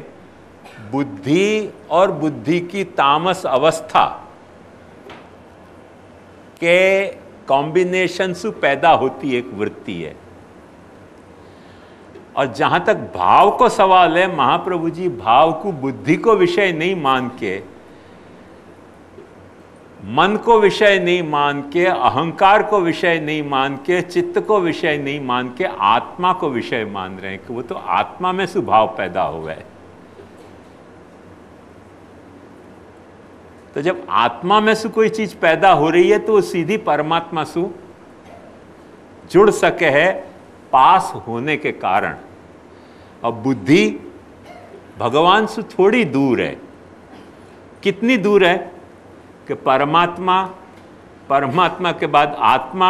बुद्धि और बुद्धि की तामस अवस्था के कॉम्बिनेशन से पैदा होती एक वृत्ति है। और जहां तक भाव को सवाल है, महाप्रभु जी भाव को बुद्धि को विषय नहीं मान के, मन को विषय नहीं मान के, अहंकार को विषय नहीं मान के, चित्त को विषय नहीं मान के आत्मा को विषय मान रहे हैं कि वो तो आत्मा में से भाव पैदा हुआ है। तो जब आत्मा में से कोई चीज पैदा हो रही है तो वो सीधी परमात्मा से जुड़ सके है पास होने के कारण। और बुद्धि भगवान से थोड़ी दूर है। कितनी दूर है कि परमात्मा, परमात्मा के बाद आत्मा,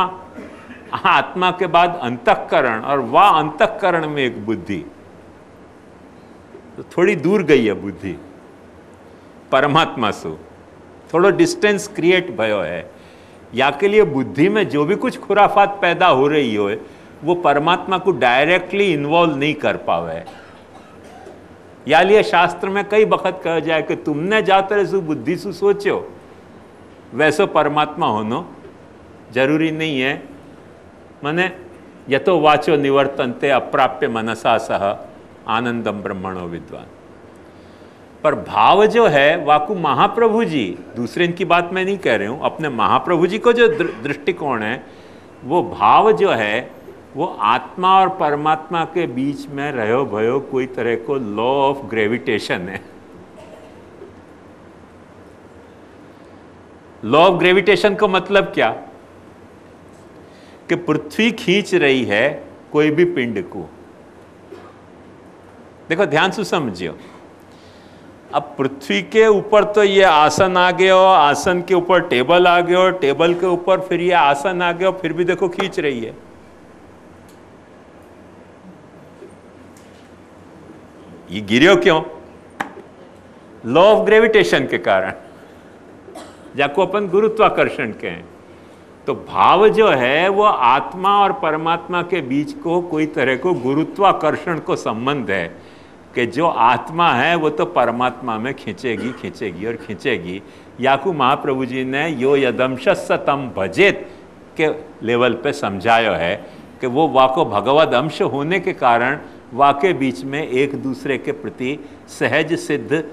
आत्मा के बाद अंतःकरण, और वह अंतःकरण में एक बुद्धि, तो थोड़ी दूर गई है बुद्धि परमात्मा से, थोड़ा डिस्टेंस क्रिएट भयो है। या के लिए बुद्धि में जो भी कुछ खुराफात पैदा हो रही हो वो परमात्मा को डायरेक्टली इन्वॉल्व नहीं कर पावे। या लिए शास्त्र में कई वक्त कहा जाए कि तुमने जातर सु बुद्धि सु सोचो वैसो परमात्मा होनो जरूरी नहीं है। मने यतो वाचो निवर्तन्ते अप्राप्य मनसा सह आनंदम ब्रह्मणो विद्वान। पर भाव जो है वाकु महाप्रभु जी, दूसरे इनकी बात मैं नहीं कह रही हूं, अपने महाप्रभु जी को जो दृष्टिकोण है वो भाव जो है वो आत्मा और परमात्मा के बीच में रहो भयो कोई तरह को लॉ ऑफ ग्रेविटेशन है। लॉ ऑफ ग्रेविटेशन का मतलब क्या कि पृथ्वी खींच रही है कोई भी पिंड को। देखो ध्यान से समझियो, अब पृथ्वी के ऊपर तो ये आसन आ गया, आसन के ऊपर टेबल आ गया, टेबल के ऊपर फिर ये आसन आ गया, फिर भी देखो खींच रही है। ये गिरो क्यों? लॉ ऑफ ग्रेविटेशन के कारण, जाको अपन गुरुत्वाकर्षण के हैं। तो भाव जो है वो आत्मा और परमात्मा के बीच को कोई तरह को गुरुत्वाकर्षण को संबंध है कि जो आत्मा है वो तो परमात्मा में खींचेगी खींचेगी और खींचेगी। याकू महाप्रभु जी ने यो यदंशस्स तम भजेत के लेवल पे समझाया है कि वो वाको भगवद अंश होने के कारण वाके बीच में एक दूसरे के प्रति सहज सिद्ध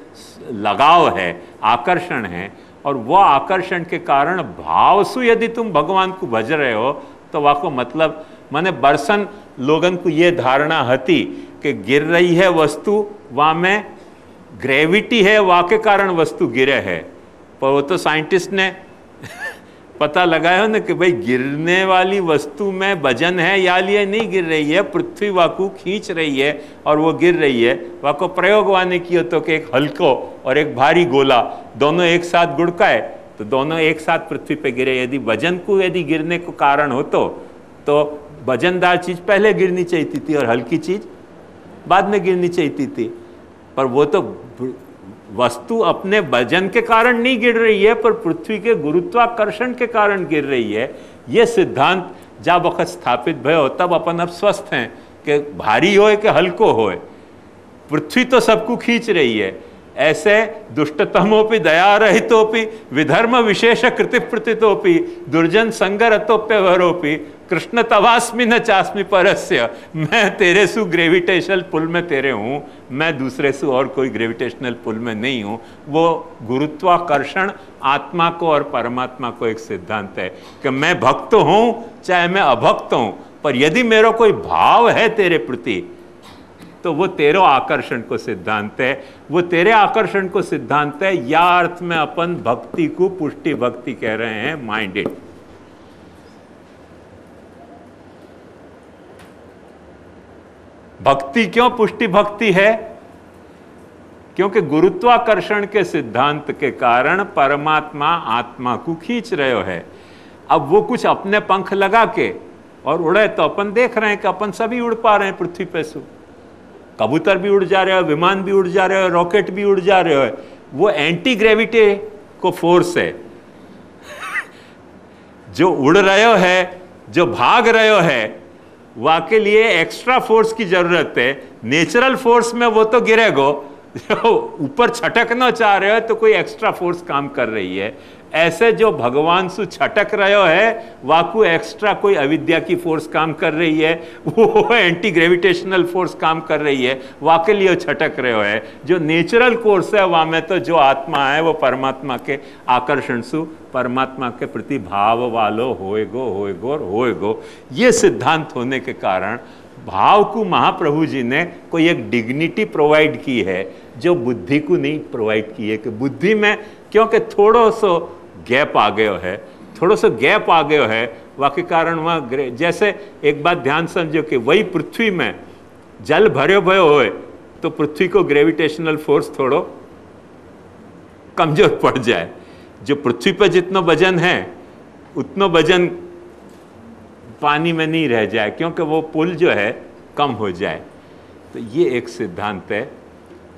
लगाव है, आकर्षण है। और वह आकर्षण के कारण भाव से यदि तुम भगवान को भज रहे हो तो वाको मतलब माने बरसन लोगन को ये धारणा हती कि गिर रही है वस्तु, वहाँ में ग्रेविटी है, वहाँ के कारण वस्तु गिरे है। पर वो तो साइंटिस्ट ने पता लगाया ना कि भाई गिरने वाली वस्तु में वजन है, या लिए नहीं गिर रही है, पृथ्वी वाकू खींच रही है और वो गिर रही है। वाको प्रयोग वाने किया तो कि एक हल्को और एक भारी गोला दोनों एक साथ गुड़काए तो दोनों एक साथ पृथ्वी पे गिरे। यदि वजन को यदि गिरने को कारण हो तो वजनदार चीज पहले गिरनी चाहिए थी और हल्की चीज बाद में गिरनी चाहिए थी। पर वो तो वस्तु अपने वजन के कारण नहीं गिर रही है, पर पृथ्वी के गुरुत्वाकर्षण के कारण गिर रही है। ये सिद्धांत जब वक्त स्थापित भयो तब अपन अब स्वस्थ हैं कि भारी होए कि हल्को होए, पृथ्वी तो सबको खींच रही है। ऐसे दुष्टतमोपि दया रहितोपि विधर्म विशेष कृति प्रतितोपि दुर्जन संगरतोप्यवरोपि कृष्ण तवास्मि न चास्मि परस्य। मैं तेरे सु ग्रेविटेशनल पुल में तेरे हूं, मैं दूसरे सु और कोई ग्रेविटेशनल पुल में नहीं हूं। वो गुरुत्वाकर्षण आत्मा को और परमात्मा को एक सिद्धांत है कि मैं भक्त हूं चाहे मैं अभक्त हूं, पर यदि मेरा कोई भाव है तेरे प्रति तो वो तेरे आकर्षण को सिद्धांत है, वो तेरे आकर्षण को सिद्धांत है। या अर्थ में अपन भक्ति को पुष्टि भक्ति कह रहे हैं, माइंडेड। भक्ति क्यों पुष्टि भक्ति है? क्योंकि गुरुत्वाकर्षण के सिद्धांत के कारण परमात्मा आत्मा को खींच रहे है। अब वो कुछ अपने पंख लगा के और उड़े तो अपन देख रहे हैं कि अपन सभी उड़ पा रहे हैं पृथ्वी पे से। कबूतर भी उड़ जा रहे हो, विमान भी उड़ जा रहे हो, रॉकेट भी उड़ जा रहे हो। वो एंटी ग्रेविटी को फोर्स है। जो उड़ रहे हो है, जो भाग रहे हो है, वह के लिए एक्स्ट्रा फोर्स की जरूरत है। नेचुरल फोर्स में वो तो गिरेगो, जो ऊपर छटकना चाह रहे हो तो कोई एक्स्ट्रा फोर्स काम कर रही है। ऐसे जो भगवान सु छटक रहे हो है, वाकु एक्स्ट्रा कोई अविद्या की फोर्स काम कर रही है, वो एंटी ग्रेविटेशनल फोर्स काम कर रही है, वाके लिए छटक रहे हो है। जो नेचुरल कोर्स है वहाँ में तो जो आत्मा है वो परमात्मा के आकर्षण सु परमात्मा के प्रति भाव वालो होएगो। ये सिद्धांत होने के कारण भाव को महाप्रभु जी ने कोई एक डिग्निटी प्रोवाइड की है जो बुद्धि को नहीं प्रोवाइड की है। कि बुद्धि में क्योंकि थोड़ा सा गैप आ गया है, थोड़ा सा गैप आ गया है, वाकई कारण वह जैसे एक बात ध्यान समझो कि वही पृथ्वी में जल भरे भयो होए तो पृथ्वी को ग्रेविटेशनल फोर्स थोड़ो कमजोर पड़ जाए। जो पृथ्वी पर जितना वजन है उतना वजन पानी में नहीं रह जाए, क्योंकि वो पुल जो है कम हो जाए। तो ये एक सिद्धांत है।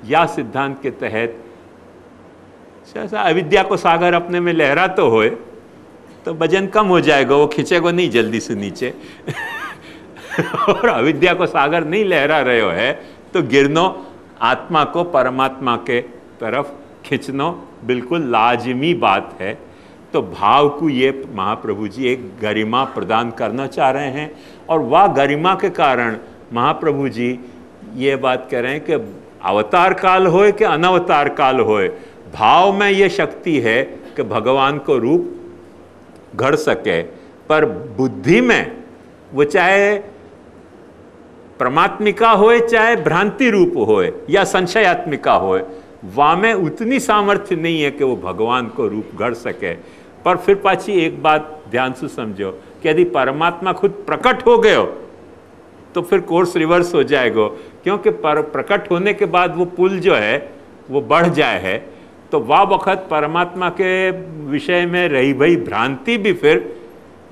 या सिद्धांत के तहत अविद्या को सागर अपने में लहरा तो होए तो वजन कम हो जाएगा, वो खींचेगा नहीं जल्दी से नीचे। और अविद्या को सागर नहीं लहरा रहे हो है तो गिरनो आत्मा को परमात्मा के तरफ खींचनो बिल्कुल लाजिमी बात है। तो भाव को ये महाप्रभु जी एक गरिमा प्रदान करना चाह रहे हैं, और वह गरिमा के कारण महाप्रभु जी ये बात कह रहे हैं कि अवतार काल होए कि अनवतार काल होए, भाव में ये शक्ति है कि भगवान को रूप घड़ सके। पर बुद्धि में वो चाहे परमात्मिका होए चाहे भ्रांति रूप होए या संशयात्मिका होए, वहाँ में उतनी सामर्थ्य नहीं है कि वो भगवान को रूप घड़ सके। पर फिर पाछी एक बात ध्यान से समझो कि यदि परमात्मा खुद प्रकट हो गए तो फिर कोर्स रिवर्स हो जाएगा, क्योंकि प्रकट होने के बाद वो पुल जो है वो बढ़ जाए है तो वह वक्त परमात्मा के विषय में रही भई भ्रांति भी फिर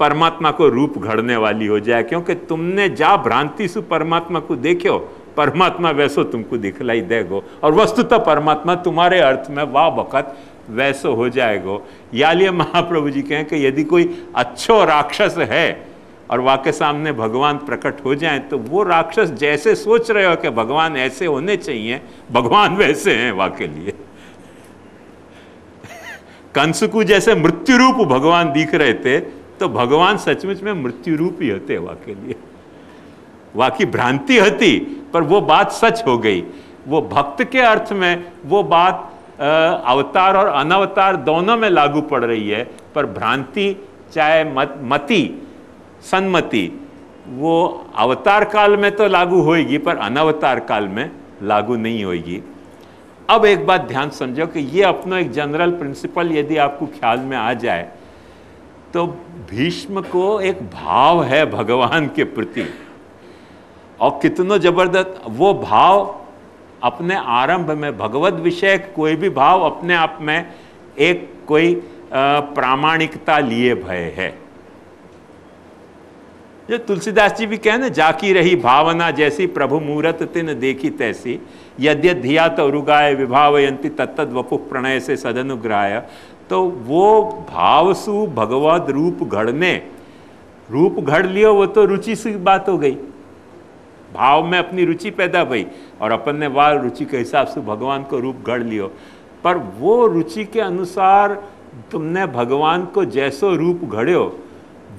परमात्मा को रूप घड़ने वाली हो जाए। क्योंकि तुमने जा भ्रांति से परमात्मा को देखो, परमात्मा वैसो तुमको दिखलाई देगो, और वस्तुतः परमात्मा तुम्हारे अर्थ में वह वक्त वैसो हो जाएगा। या लिए महाप्रभु जी कहें कि यदि कोई अच्छो राक्षस है और वाके सामने भगवान प्रकट हो जाए तो वो राक्षस जैसे सोच रहे हो कि भगवान ऐसे होने चाहिए, भगवान वैसे हैं वाके लिए। कंस को जैसे मृत्यु रूप भगवान दिख रहे थे तो भगवान सचमुच में मृत्यु रूप ही होते वाके लिए। वाकी भ्रांति होती पर वो बात सच हो गई। वो भक्त के अर्थ में वो बात अवतार और अनवतार दोनों में लागू पड़ रही है, पर भ्रांति चाहे मति सन्मति वो अवतार काल में तो लागू होएगी पर अनवतार काल में लागू नहीं होएगी। अब एक बात ध्यान समझो कि ये अपना एक जनरल प्रिंसिपल यदि आपको ख्याल में आ जाए तो भीष्म को एक भाव है भगवान के प्रति, और कितना जबरदस्त वो भाव अपने आरंभ में भगवत विषय कोई भी भाव अपने आप में एक कोई प्रामाणिकता लिए भय है। जो तुलसीदास जी भी कहे ना, जाकी रही भावना जैसी प्रभु मूरत तिन देखी तैसी, यद्य धिया तो रुगाय विभावयंती तत्तद वपु प्रणय से सदनुग्राय। तो वो भावसु भगवत रूप घड़ने, रूप घड़ लियो वो तो रुचि सी बात हो गई। भाव में अपनी रुचि पैदा भई और अपन ने वाह रुचि के हिसाब से भगवान को रूप गढ़ लियो, पर वो रुचि के अनुसार तुमने भगवान को जैसो रूप घड़ियो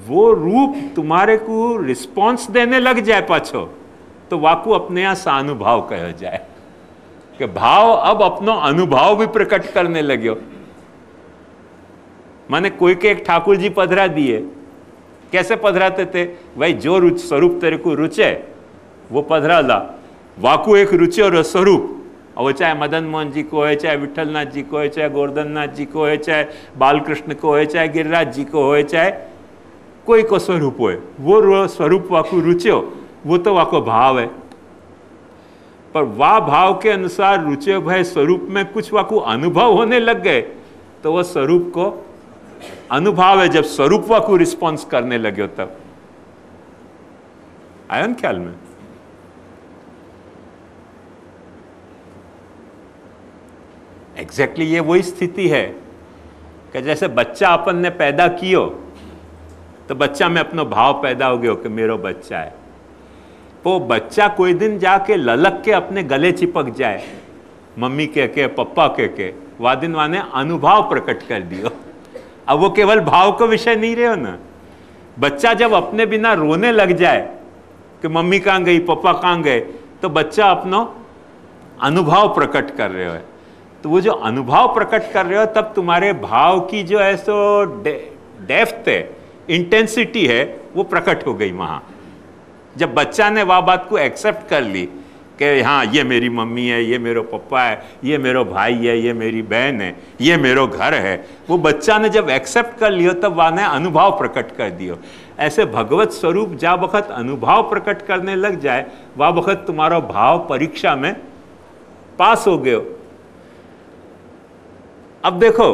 वो रूप तुम्हारे को रिस्पॉन्स देने लग जाए पाछो, तो वाकू अपने यहाँ सानुभाव कहो जाए कि भाव अब अपनो अनुभव भी प्रकट करने लग्यो। माने कोई के एक ठाकुर जी पधरा दिए, कैसे पधराते थे भाई, जो रुच स्वरूप तेरे को रुचे वो पधरा ला, वाकू एक रुचि और स्वरूप, और वो चाहे मदन मोहन जी को है, चाहे विठल नाथ जी को है, चाहे गोवर्धन नाथ जी को है, चाहे बालकृष्ण को है, चाहे गिरिराज जी को है, चाहे कोई को स्वरूप हो, वो स्वरूप वाकू रुच्यो, वो तो वाको भाव है। पर वाह भाव के अनुसार रुचे भय स्वरूप में कुछ वाकू अनुभव होने लग गए, तो वह स्वरूप को अनुभव है। जब स्वरूप वाकू रिस्पॉन्स करने लगे तब आया न ख्याल में। एग्जैक्टली ये वही स्थिति है कि जैसे बच्चा अपन ने पैदा कियो तो बच्चा में अपनो भाव पैदा हो गयो कि मेरो बच्चा है, वो बच्चा कोई दिन जाके ललक के अपने गले चिपक जाए, मम्मी के पप्पा के वादिन वाने अनुभव प्रकट कर दियो। अब वो केवल भाव का विषय नहीं रहे हो ना, बच्चा जब अपने बिना रोने लग जाए कि मम्मी कहाँ गई पापा कहाँ गए, तो बच्चा अपनो अनुभव प्रकट कर रहे हो। तो वो जो अनुभव प्रकट कर रहे हो तब तुम्हारे भाव की जो है सो डेप्थ है, इंटेंसिटी है, वो प्रकट हो गई वहां। जब बच्चा ने वह बात को एक्सेप्ट कर ली कि हाँ ये मेरी मम्मी है, ये मेरो पप्पा है, ये मेरो भाई है, ये मेरी बहन है, ये मेरो घर है, वो बच्चा ने जब एक्सेप्ट कर लियो तब वह ने अनुभव प्रकट कर दियो। ऐसे भगवत स्वरूप जा वक्त अनुभव प्रकट करने लग जाए, वह वक्त तुम्हारा भाव परीक्षा में पास हो गयो। अब देखो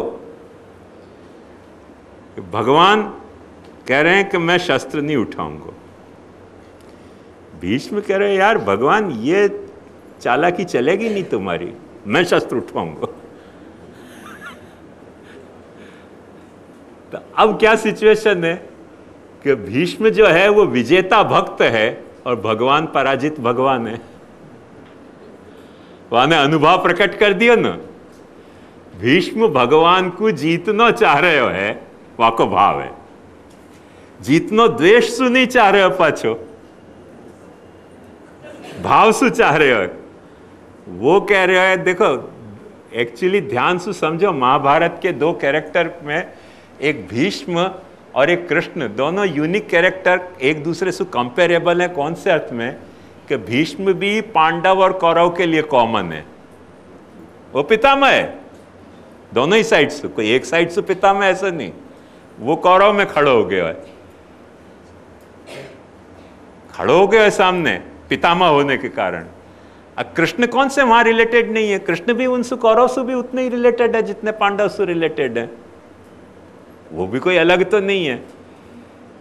भगवान कह रहे हैं कि मैं शस्त्र नहीं उठाऊंगा, भीष्म कह रहे हैं यार भगवान ये चालाकी चलेगी नहीं तुम्हारी, मैं शस्त्र उठाऊंगा। तो अब क्या सिचुएशन है कि भीष्म जो है वो विजेता भक्त है और भगवान पराजित भगवान है। वहां ने अनुभव प्रकट कर दिया ना, भीष्म भगवान को जीतना चाह रहे हो है, वाको भाव है, जीतनो द्वेष सु नहीं चाह रहे हो, पाछो भाव सु चाह रहे हो। वो कह रहे हो देखो एक्चुअली ध्यान से समझो, महाभारत के दो कैरेक्टर में एक भीष्म और एक कृष्ण, दोनों यूनिक कैरेक्टर एक दूसरे से कंपेरेबल है। कौन से अर्थ में कि भीष्म भी पांडव और कौरव के लिए कॉमन है, वो पितामह है दोनों ही साइड से, कोई एक साइड से पितामह ऐसा नहीं, वो कौरव में खड़े हो गया है, खड़े हो गए सामने पितामह होने के कारण। अब कृष्ण कौन से वहां रिलेटेड नहीं है, कृष्ण भी उनसे कौरव से भी उतने ही रिलेटेड है जितने पांडव से रिलेटेड है, वो भी कोई अलग तो नहीं है,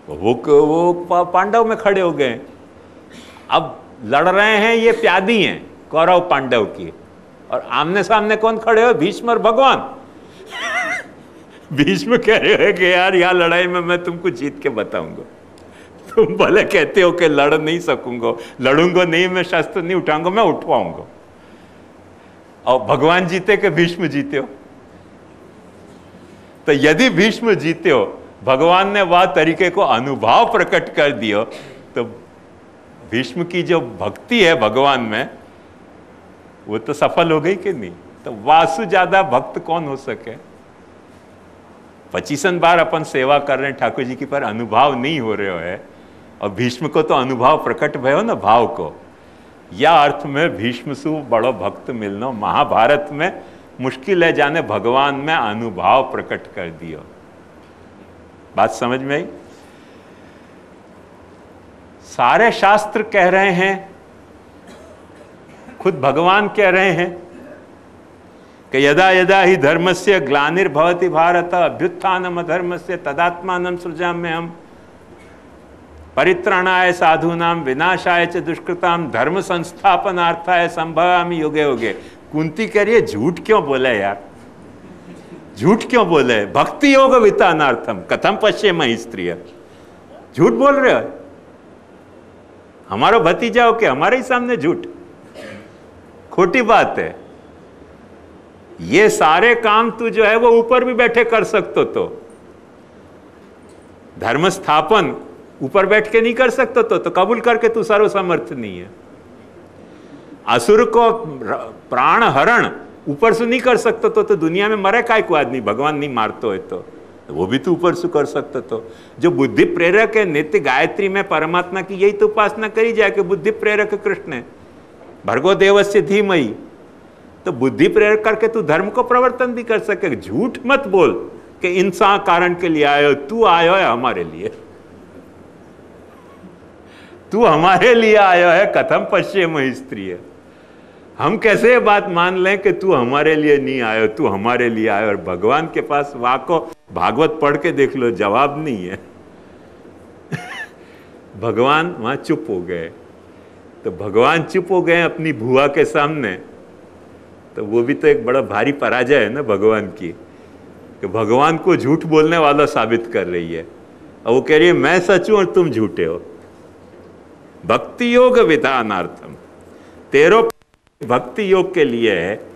वो पांडव में खड़े हो गए। अब लड़ रहे हैं ये प्यादी हैं कौरव पांडव की, और आमने सामने कौन खड़े हो, भीष्म और भगवान। भीष्म कह रहे हो कि यार यह लड़ाई में मैं तुमको जीत के बताऊंगा, तुम भले कहते हो कि लड़ नहीं सकूंगा, लड़ूंगा नहीं, मैं शस्त्र नहीं उठाऊंगा, मैं उठवाऊंगा। और भगवान जीते कि भीष्म जीते हो? तो यदि भीष्म जीते हो, भगवान ने वह तरीके को अनुभव प्रकट कर दियो, तो भीष्म की जो भक्ति है भगवान में वो तो सफल हो गई कि नहीं। तो वासु ज्यादा भक्त कौन हो सके। 25 बार अपन सेवा कर रहे हैं ठाकुर जी की, पर अनुभव नहीं हो रहे हो है, और भीष्म को तो अनुभव प्रकट भयो ना भाव को। या अर्थ में भीष्म सु बड़ो भक्त मिलना महाभारत में मुश्किल है, जाने भगवान में अनुभव प्रकट कर दियो। बात समझ में आई? सारे शास्त्र कह रहे हैं, खुद भगवान कह रहे हैं कि यदा यदा ही धर्मस्य ग्लानिर्भवति भारत अभ्युत्थानम अधर्मस्य तदात्मानं सृजाम्यहम् परित्राणाय साधूनां विनाशाय च दुष्कृतां धर्म संस्थापनार्थाय संभवामि युगे युगे। कुंती कह रही है झूठ क्यों बोले यार, झूठ क्यों बोले, भक्ति योग वितानार्थम कथम पश्येम स्त्रिय, झूठ बोल रहे हो। हमारा भतीजा हो के हमारे ही सामने झूठ, खोटी बात है। ये सारे काम तू जो है वो ऊपर भी बैठे कर सकते तो धर्म स्थापन ऊपर बैठ के नहीं कर सकते तो कबूल करके तू सर्वसमर्थ नहीं है। असुर को प्राण हरण ऊपर से नहीं कर सकते तो दुनिया में मरे काय को आदमी, भगवान नहीं मारतो है तो वो भी तो ऊपर से कर सकते तो। जो बुद्धि प्रेरक है, नित्य गायत्री में परमात्मा की यही तो उपासना करी जाए कि बुद्धि प्रेरक कृष्ण है, भर्गो देवस्य धीमहि। तो बुद्धि प्रेरक करके तू धर्म को प्रवर्तन भी कर सके। झूठ मत बोल कि इंसान कारण के लिए आयो, तू आयो है हमारे लिए, तू हमारे लिए आयो है। कथम पश्चिम स्त्री है, हम कैसे ये बात मान लें कि तू हमारे लिए नहीं आयो, तू हमारे लिए आयो। और भगवान के पास वाको भागवत पढ़ के देख लो, जवाब नहीं है। भगवान वहां चुप हो गए। तो भगवान चुप हो गए अपनी भुआ के सामने, तो वो भी तो एक बड़ा भारी पराजय है ना भगवान की, कि भगवान को झूठ बोलने वाला साबित कर रही है। और वो कह रही है मैं सच हूं और तुम झूठे हो। भक्ति योग विधानार्थम, तेरो भक्ति योग के लिए है।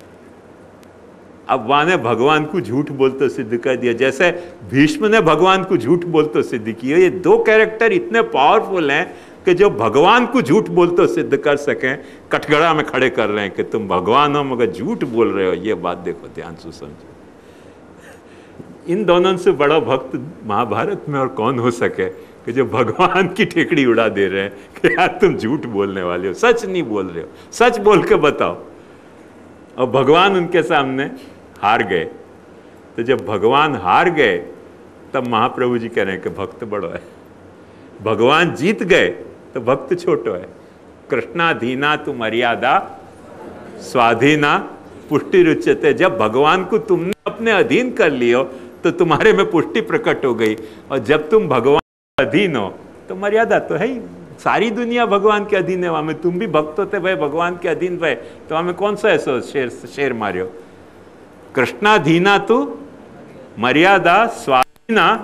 अब वहां ने भगवान को झूठ बोलते सिद्ध कर दिया, जैसे भीष्म ने भगवान को झूठ बोलते सिद्ध किया। ये दो कैरेक्टर इतने पावरफुल हैं कि जो भगवान को झूठ बोलते सिद्ध कर सकें, कटघरा में खड़े कर रहे हैं कि तुम भगवान हो मगर झूठ बोल रहे हो। ये बात देखो, ध्यान से समझो। इन दोनों से बड़ा भक्त महाभारत में और कौन हो सके कि जो भगवान की ठेकड़ी उड़ा दे रहे हैं कि यार तुम झूठ बोलने वाले हो, सच नहीं बोल रहे हो, सच बोल के बताओ। और भगवान उनके सामने हार गए। तो जब भगवान हार गए तब महाप्रभु जी कह रहे हैं कि भक्त बड़ो है। भगवान जीत गए तो भक्त छोटो है। कृष्णाधीना तु मर्यादा स्वाधीना पुष्टि रुच्यते। जब भगवान को तुमने अपने अधीन कर लियो तो तुम्हारे में पुष्टि प्रकट हो गई। और जब तुम भगवान अधीन हो तो मर्यादा तो है ही। सारी दुनिया भगवान के अधीन है, वहां में तुम भी भक्त होते भाई भगवान के अधीन भाई, तो हमें कौन सा ऐसा शेर मारियो। कृष्णाधीना तु मर्यादा स्वाधीना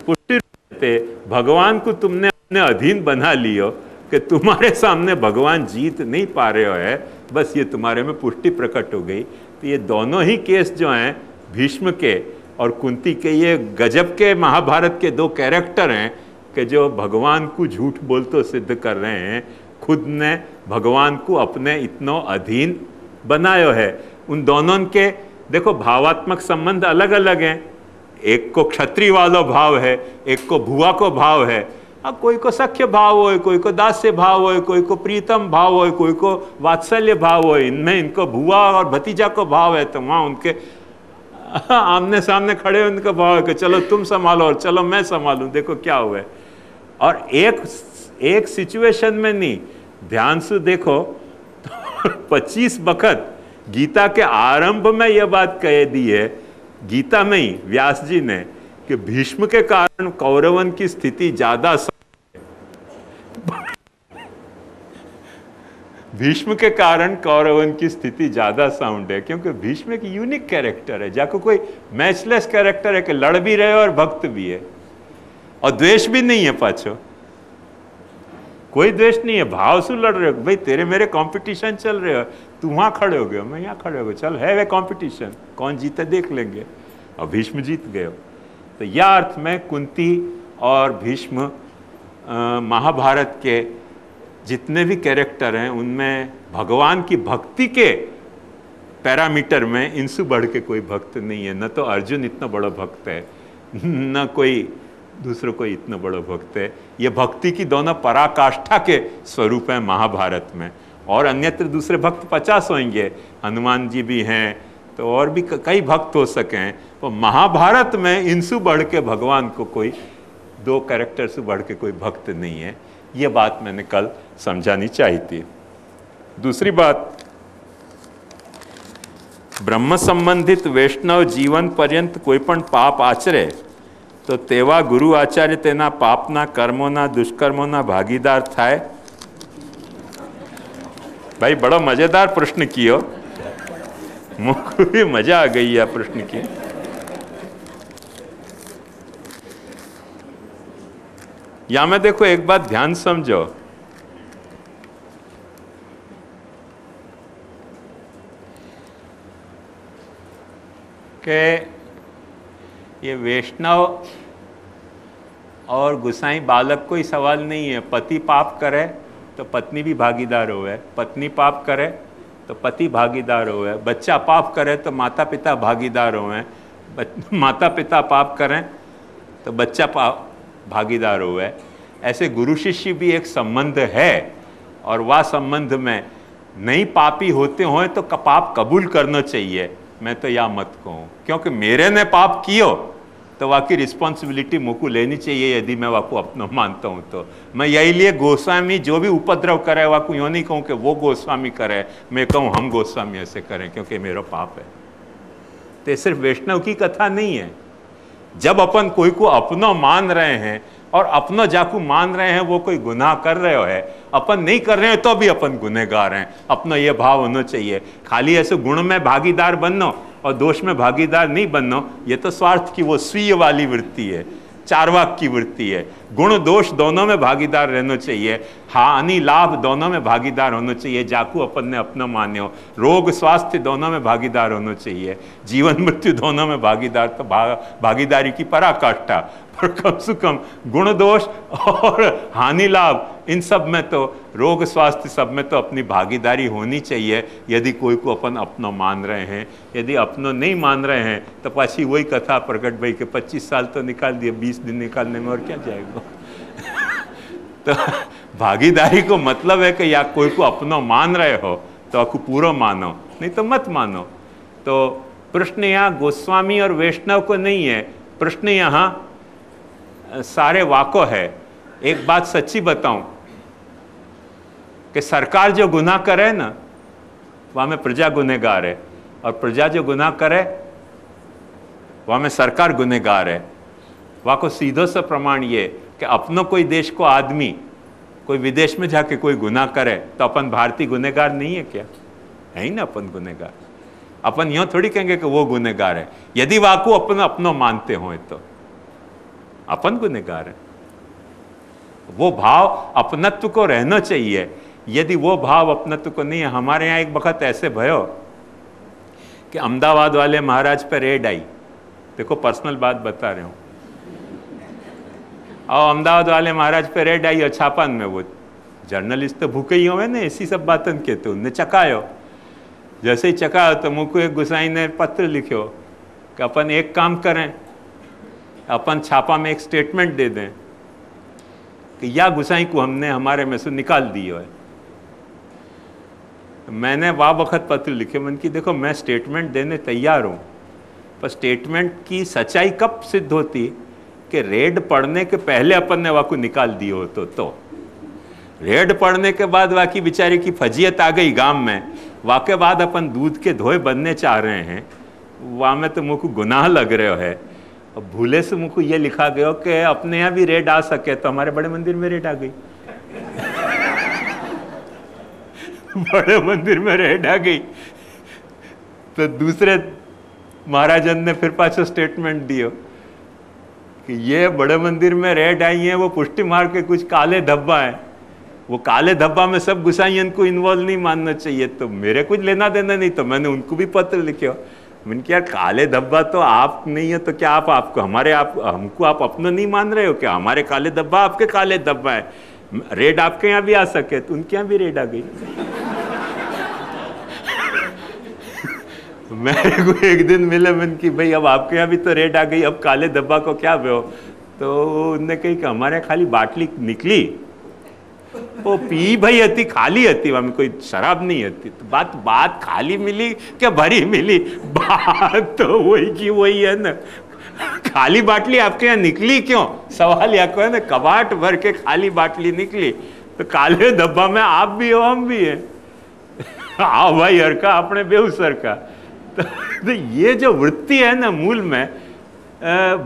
पुष्टि रुच्यते। भगवान को तुमने अपने अधीन बना लियो कि तुम्हारे सामने भगवान जीत नहीं पा रहे हो है, बस ये तुम्हारे में पुष्टि प्रकट हो गई। तो ये दोनों ही केस जो हैं भीष्म के और कुंती के, ये गजब के महाभारत के दो कैरेक्टर हैं कि जो भगवान को झूठ बोलते सिद्ध कर रहे हैं। खुद ने भगवान को अपने इतनो अधीन बनायो है। उन दोनों के देखो भावात्मक संबंध अलग अलग हैं। एक को क्षत्रिय वाला भाव है, एक को भुआ को भाव है। अब कोई को सख्य भाव हो, कोई को दास्य भाव हो, कोई को प्रीतम भाव हो, कोई को वात्सल्य भाव हो। इनमें इनको भुआ और भतीजा को भाव है, तो वहाँ उनके आमने सामने खड़े उनका भाव है कि चलो तुम संभालो और चलो मैं संभालूं, देखो क्या हुआ है। और एक सिचुएशन में नहीं, ध्यान से देखो 25 बखत गीता के आरंभ में यह बात कह दी है, गीता में ही व्यास जी ने, कि भीष्म के कारण कौरवन की स्थिति ज्यादा भीष्म के कारण कौरवन की स्थिति ज्यादा साउंड है, क्योंकि भीष्म एक यूनिक कैरेक्टर है, जाको कोई मैचलेस कैरेक्टर है कि लड़ भी रहे और भक्त भी है और द्वेष भी नहीं है। पाछो कोई द्वेष नहीं है, भाव से लड़ रहे हो भाई, तेरे मेरे कंपटीशन चल रहे हो, तू वहां खड़े हो गए मैं यहाँ खड़े हो गए, चल है वे कंपटीशन, कौन जीते देख लेंगे, और भीष्म जीत गए। तो यह अर्थ में कुंती और भीष्म महाभारत के जितने भी कैरेक्टर हैं उनमें भगवान की भक्ति के पैरामीटर में इनसे बढ़ के कोई भक्त नहीं है। न तो अर्जुन इतना बड़ा भक्त है, न कोई दूसरों को इतना बड़ा भक्त है। ये भक्ति की दोनों पराकाष्ठा के स्वरूप हैं महाभारत में। और अन्यत्र दूसरे भक्त 50 होंगे, हनुमान जी भी हैं, तो और भी कई भक्त हो सकें। तो महाभारत में इनसे बढ़ के भगवान को कोई, दो कैरेक्टर से बढ़ के कोई भक्त नहीं है। ये बात मैंने कल समझानी चाहिए थी। दूसरी बात, ब्रह्म संबंधित वैष्णव जीवन पर्यंत कोई पण पाप आचरे तो तेवा गुरु आचार्य तेना पापना कर्मोना दुष्कर्मोना भागीदार थाय। भाई बड़ा मजेदार प्रश्न कियो, मुझको भी मजा आ गई है प्रश्न की। या में देखो एक बात ध्यान समझो कि ये वैष्णव और गुसाई बालक कोई सवाल नहीं है। पति पाप करे तो पत्नी भी भागीदार होवे, पत्नी पाप करे तो पति भागीदार होवे, बच्चा पाप करे तो माता पिता भागीदार होवे, माता पिता पाप करें तो बच्चा पाप भागीदार होवे। ऐसे गुरु शिष्य भी एक संबंध है, और वह संबंध में नहीं पापी होते हों तो पाप कबूल करना चाहिए। मैं तो या मत कहूँ, क्योंकि मेरे ने पाप कियो तो वाकी रिस्पॉन्सिबिलिटी मुझको लेनी चाहिए। यदि मैं वाको अपना मानता हूँ तो मैं यही लिए गोस्वामी जो भी उपद्रव करे वाको यूँ नहीं कहूँ कि वो गोस्वामी करे, मैं कहूँ हम गोस्वामी ऐसे करें क्योंकि मेरा पाप है। तो सिर्फ वैष्णव की कथा नहीं है। जब अपन कोई को अपना मान रहे हैं और अपना जाकू मान रहे हैं वो कोई गुनाह कर रहे हो है, अपन नहीं कर रहे हैं तो भी अपन गुनहगार हैं, अपना ये भाव होना चाहिए। खाली ऐसे गुण में भागीदार बनना और दोष में भागीदार नहीं बनना, ये तो स्वार्थ की वो स्वीय वाली वृत्ति है, चारवाक की वृत्ति है। गुण दोष दोनों में भागीदार रहना चाहिए, हानि लाभ दोनों में भागीदार होना चाहिए। जाकू अपन ने अपना मान्यो, रोग स्वास्थ्य दोनों में भागीदार होना चाहिए, जीवन मृत्यु दोनों में भागीदार, तो भागीदारी की पराकाष्ठा। पर कम से कम गुण दोष और हानि लाभ इन सब में तो, रोग स्वास्थ्य सब में तो अपनी भागीदारी होनी चाहिए। यदि कोई को अपन अपना मान रहे हैं, यदि अपना नहीं मान रहे हैं तो पाछी वही कथा प्रकट भाई के 25 साल तो निकाल दिए, 20 दिन निकालने में और क्या जाएगा। तो भागीदारी को मतलब है कि या कोई को अपना मान रहे हो तो आपको पूरा मानो, नहीं तो मत मानो। तो प्रश्न यहाँ गोस्वामी और वैष्णव को नहीं है, प्रश्न यहाँ सारे वाको है। एक बात सच्ची बताऊं कि सरकार जो गुनाह करे ना, वहां में प्रजा गुनहगार है, और प्रजा जो गुनाह करे वहां में सरकार गुनहगार है। वहां को सीधो सा प्रमाण ये कि अपनो कोई देश को आदमी कोई विदेश में जाके कोई गुनाह करे तो अपन भारतीय गुनहगार नहीं है क्या? है ही ना अपन गुनहगार। अपन यूं थोड़ी कहेंगे कि वो गुनहगार है। यदि वाको अपन अपनो मानते हो तो अपन गुनहगार है। वो भाव अपनत्व को रहना चाहिए। यदि वो भाव अपनत्व को नहीं है, हमारे यहाँ एक वक्त ऐसे भयो कि अहमदाबाद वाले महाराज पे रेड आई। देखो पर्सनल बात बता रहे हूँ। और अहमदाबाद वाले महाराज पे रेड आई और छापन में वो जर्नलिस्ट तो भूखे ही हुए ना, ऐसी सब बातन के, तो उनने चकायो। जैसे ही चकायो तो मुझको एक गुसाई ने पत्र लिखो कि अपन एक काम करें, अपन छापा में एक स्टेटमेंट दे दें कि या गुसाई को हमने हमारे में से निकाल दिया है। मैंने वाह वक्त पत्र लिखे, मन की देखो मैं स्टेटमेंट देने तैयार हूँ, पर स्टेटमेंट की सच्चाई कब सिद्ध होती कि रेड पड़ने के पहले अपन ने वाको निकाल दिए हो तो रेड पड़ने के बाद वाकी बेचारी की फजीयत आ गई गांव में, वाके बाद अपन दूध के धोए बनने चाह रहे हैं, वहाँ में तो मुझको गुनाह लग रहे हो है। अब भूले से मुझको ये लिखा गया कि अपने यहाँ भी रेड आ सके, तो हमारे बड़े मंदिर में रेड आ गई। बड़े मंदिर में रेड आ गई तो दूसरे महाराजन ने फिर पाछो स्टेटमेंट दियो कि ये बड़े मंदिर में रेड आई है, वो पुष्टि मार के कुछ काले धब्बा है, वो काले धब्बा में सब गुसाइयन को इन्वॉल्व नहीं मानना चाहिए। तो मेरे कुछ लेना देना नहीं, तो मैंने उनको भी पत्र लिखे। मैंने क्या काले धब्बा तो आप नहीं है तो क्या आप आपको हमारे आप हमको आप अपना नहीं मान रहे हो क्या? हमारे काले धब्बा आपके काले धब्बा है, रेड आपके यहाँ भी आ सके तो उनके यहाँ भी रेड आ गई। मेरे को एक दिन मिले, मन की भाई अब आपके यहाँ भी तो रेड आ गई, अब काले धब्बा को क्या भयो? तो उनने कही कि हमारे खाली बाटली निकली, वो पी भाई हती, खाली हती, वहां में कोई शराब नहीं हती। तो बात खाली मिली क्या भरी मिली? बात तो वही की वही है ना। खाली बाटली आपके यहाँ निकली क्यों? सवाल या को है ना, कबाट भर के खाली बाटली निकली तो काले धब्बा में आप भी हो हम भी हैं। आओ भाई हर का अपने बेहुसर का। तो ये जो वृत्ति है ना मूल में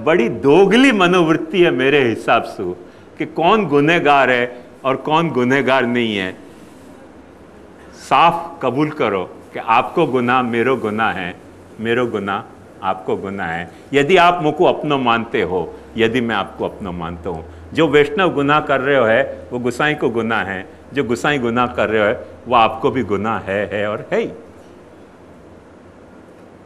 बड़ी दोगली मनोवृत्ति है मेरे हिसाब से, कि कौन गुनहगार है और कौन गुनहगार नहीं है। साफ कबूल करो कि आपको गुनाह मेरो गुनाह है, मेरो गुनाह आपको गुनाह है। यदि आप मुझको अपना मानते हो, यदि मैं आपको अपना मानता हूँ। जो वैष्णव गुनाह कर रहे हो है वो गुसाई को गुनाह है, जो गुसाई गुनाह कर रहे हो है वो आपको भी गुनाह है और है ही।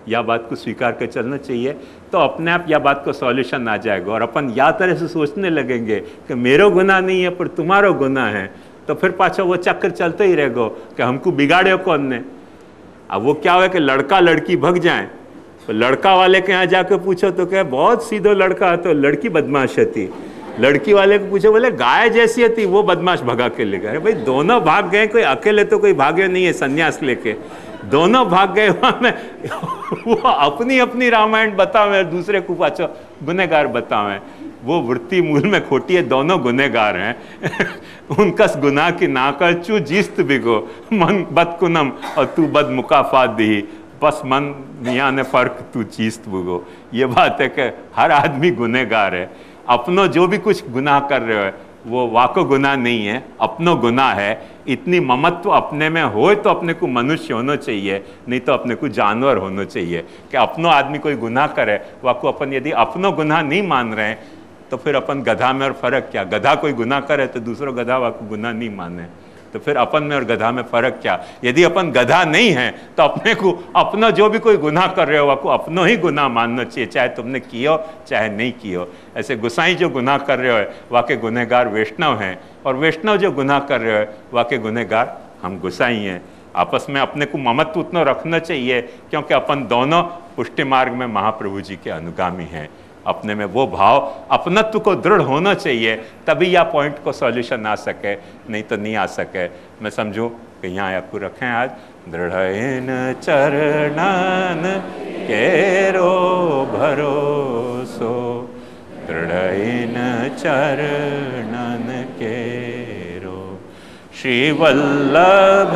या बात को स्वीकार कर चलना चाहिए, तो अपने आप या बात को सॉल्यूशन आ जाएगा। और अपन या तरह से सोचने लगेंगे कि मेरो गुनाह नहीं है पर तुम्हारो गुनाह है, तो फिर पाछा वो चक्कर चलते ही रहेगा कि हमको बिगाड़े कौन ने। अब वो क्या हुआ कि लड़का लड़की भग जाए, तो लड़का वाले के यहाँ जाके पूछो तो क्या बहुत सीधो लड़का है, तो लड़की बदमाश थी। लड़की वाले को पूछो, बोले गाय जैसी थी, वो बदमाश भगा के ले गए। भाई दोनों भाग गए, कोई अकेले तो कोई भागे नहीं है संन्यास लेके, दोनों भाग गए। वहाँ में वो अपनी अपनी रामायण बतावे, दूसरे को पाछो गुनेगार बतावे। वो वृत्ति मूल में खोटी है, दोनों गुनेगार हैं। उनका गुनाह की नाकर चू जीस्त बिगो मन बदकुनम और तू बद मुकाफात दी, बस मन मियाँ ने फर्क तू चीस्त बुगो। ये बात है कि हर आदमी गुनेगार है। अपनों जो भी कुछ गुनाह कर रहे हो वो वाको गुनाह नहीं है, अपनो गुनाह है। इतनी ममत्व अपने में हो तो अपने को मनुष्य होना चाहिए, नहीं तो अपने को जानवर होना चाहिए। कि अपनो आदमी कोई गुनाह करे वाको अपन यदि अपनो गुनाह नहीं मान रहे हैं तो फिर अपन गधा में और फर्क क्या। गधा कोई गुनाह करे तो दूसरों गधा वाको गुनाह नहीं माने, तो फिर अपन में और गधा में फर्क क्या। यदि अपन गधा नहीं है तो अपने को अपना जो भी कोई गुनाह कर रहे हो वाको अपनो ही गुनाह मानना चाहिए, चाहे तुमने कियो चाहे नहीं कियो। ऐसे गुसाई जो गुनाह कर रहे हो वाके गुनहगार वैष्णव हैं, और वैष्णव जो गुनाह कर रहे हो वाके गुनहगार हम गुसाई हैं। आपस में अपने को ममत्व उतना रखना चाहिए, क्योंकि अपन दोनों पुष्टि मार्ग में महाप्रभु जी के अनुगामी हैं। अपने में वो भाव अपनत्व को दृढ़ होना चाहिए, तभी यह पॉइंट को सॉल्यूशन आ सके, नहीं तो नहीं आ सके। मैं समझूं कि यहाँ आपको रखें आज दृढ़ चरणन केरो भरोसो, दृढ़ चरणन केरो। श्री वल्लभ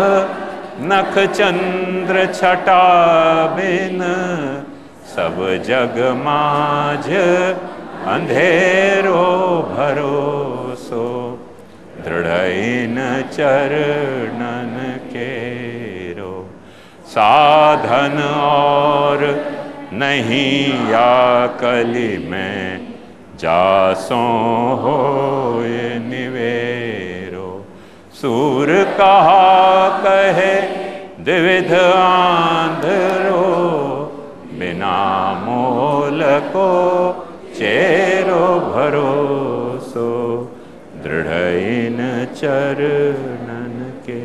नख चंद्र छटा बिन, सब जग माझ अंधेरो भरोसो, दृढ़ चरणन केरो। साधन और नहीं या कली में, जासो होए निवेरो। सूर कहा कहे द्विविध आंधरो, बिना मोल को चेरो भरोसो, दृढ़ चरणन के।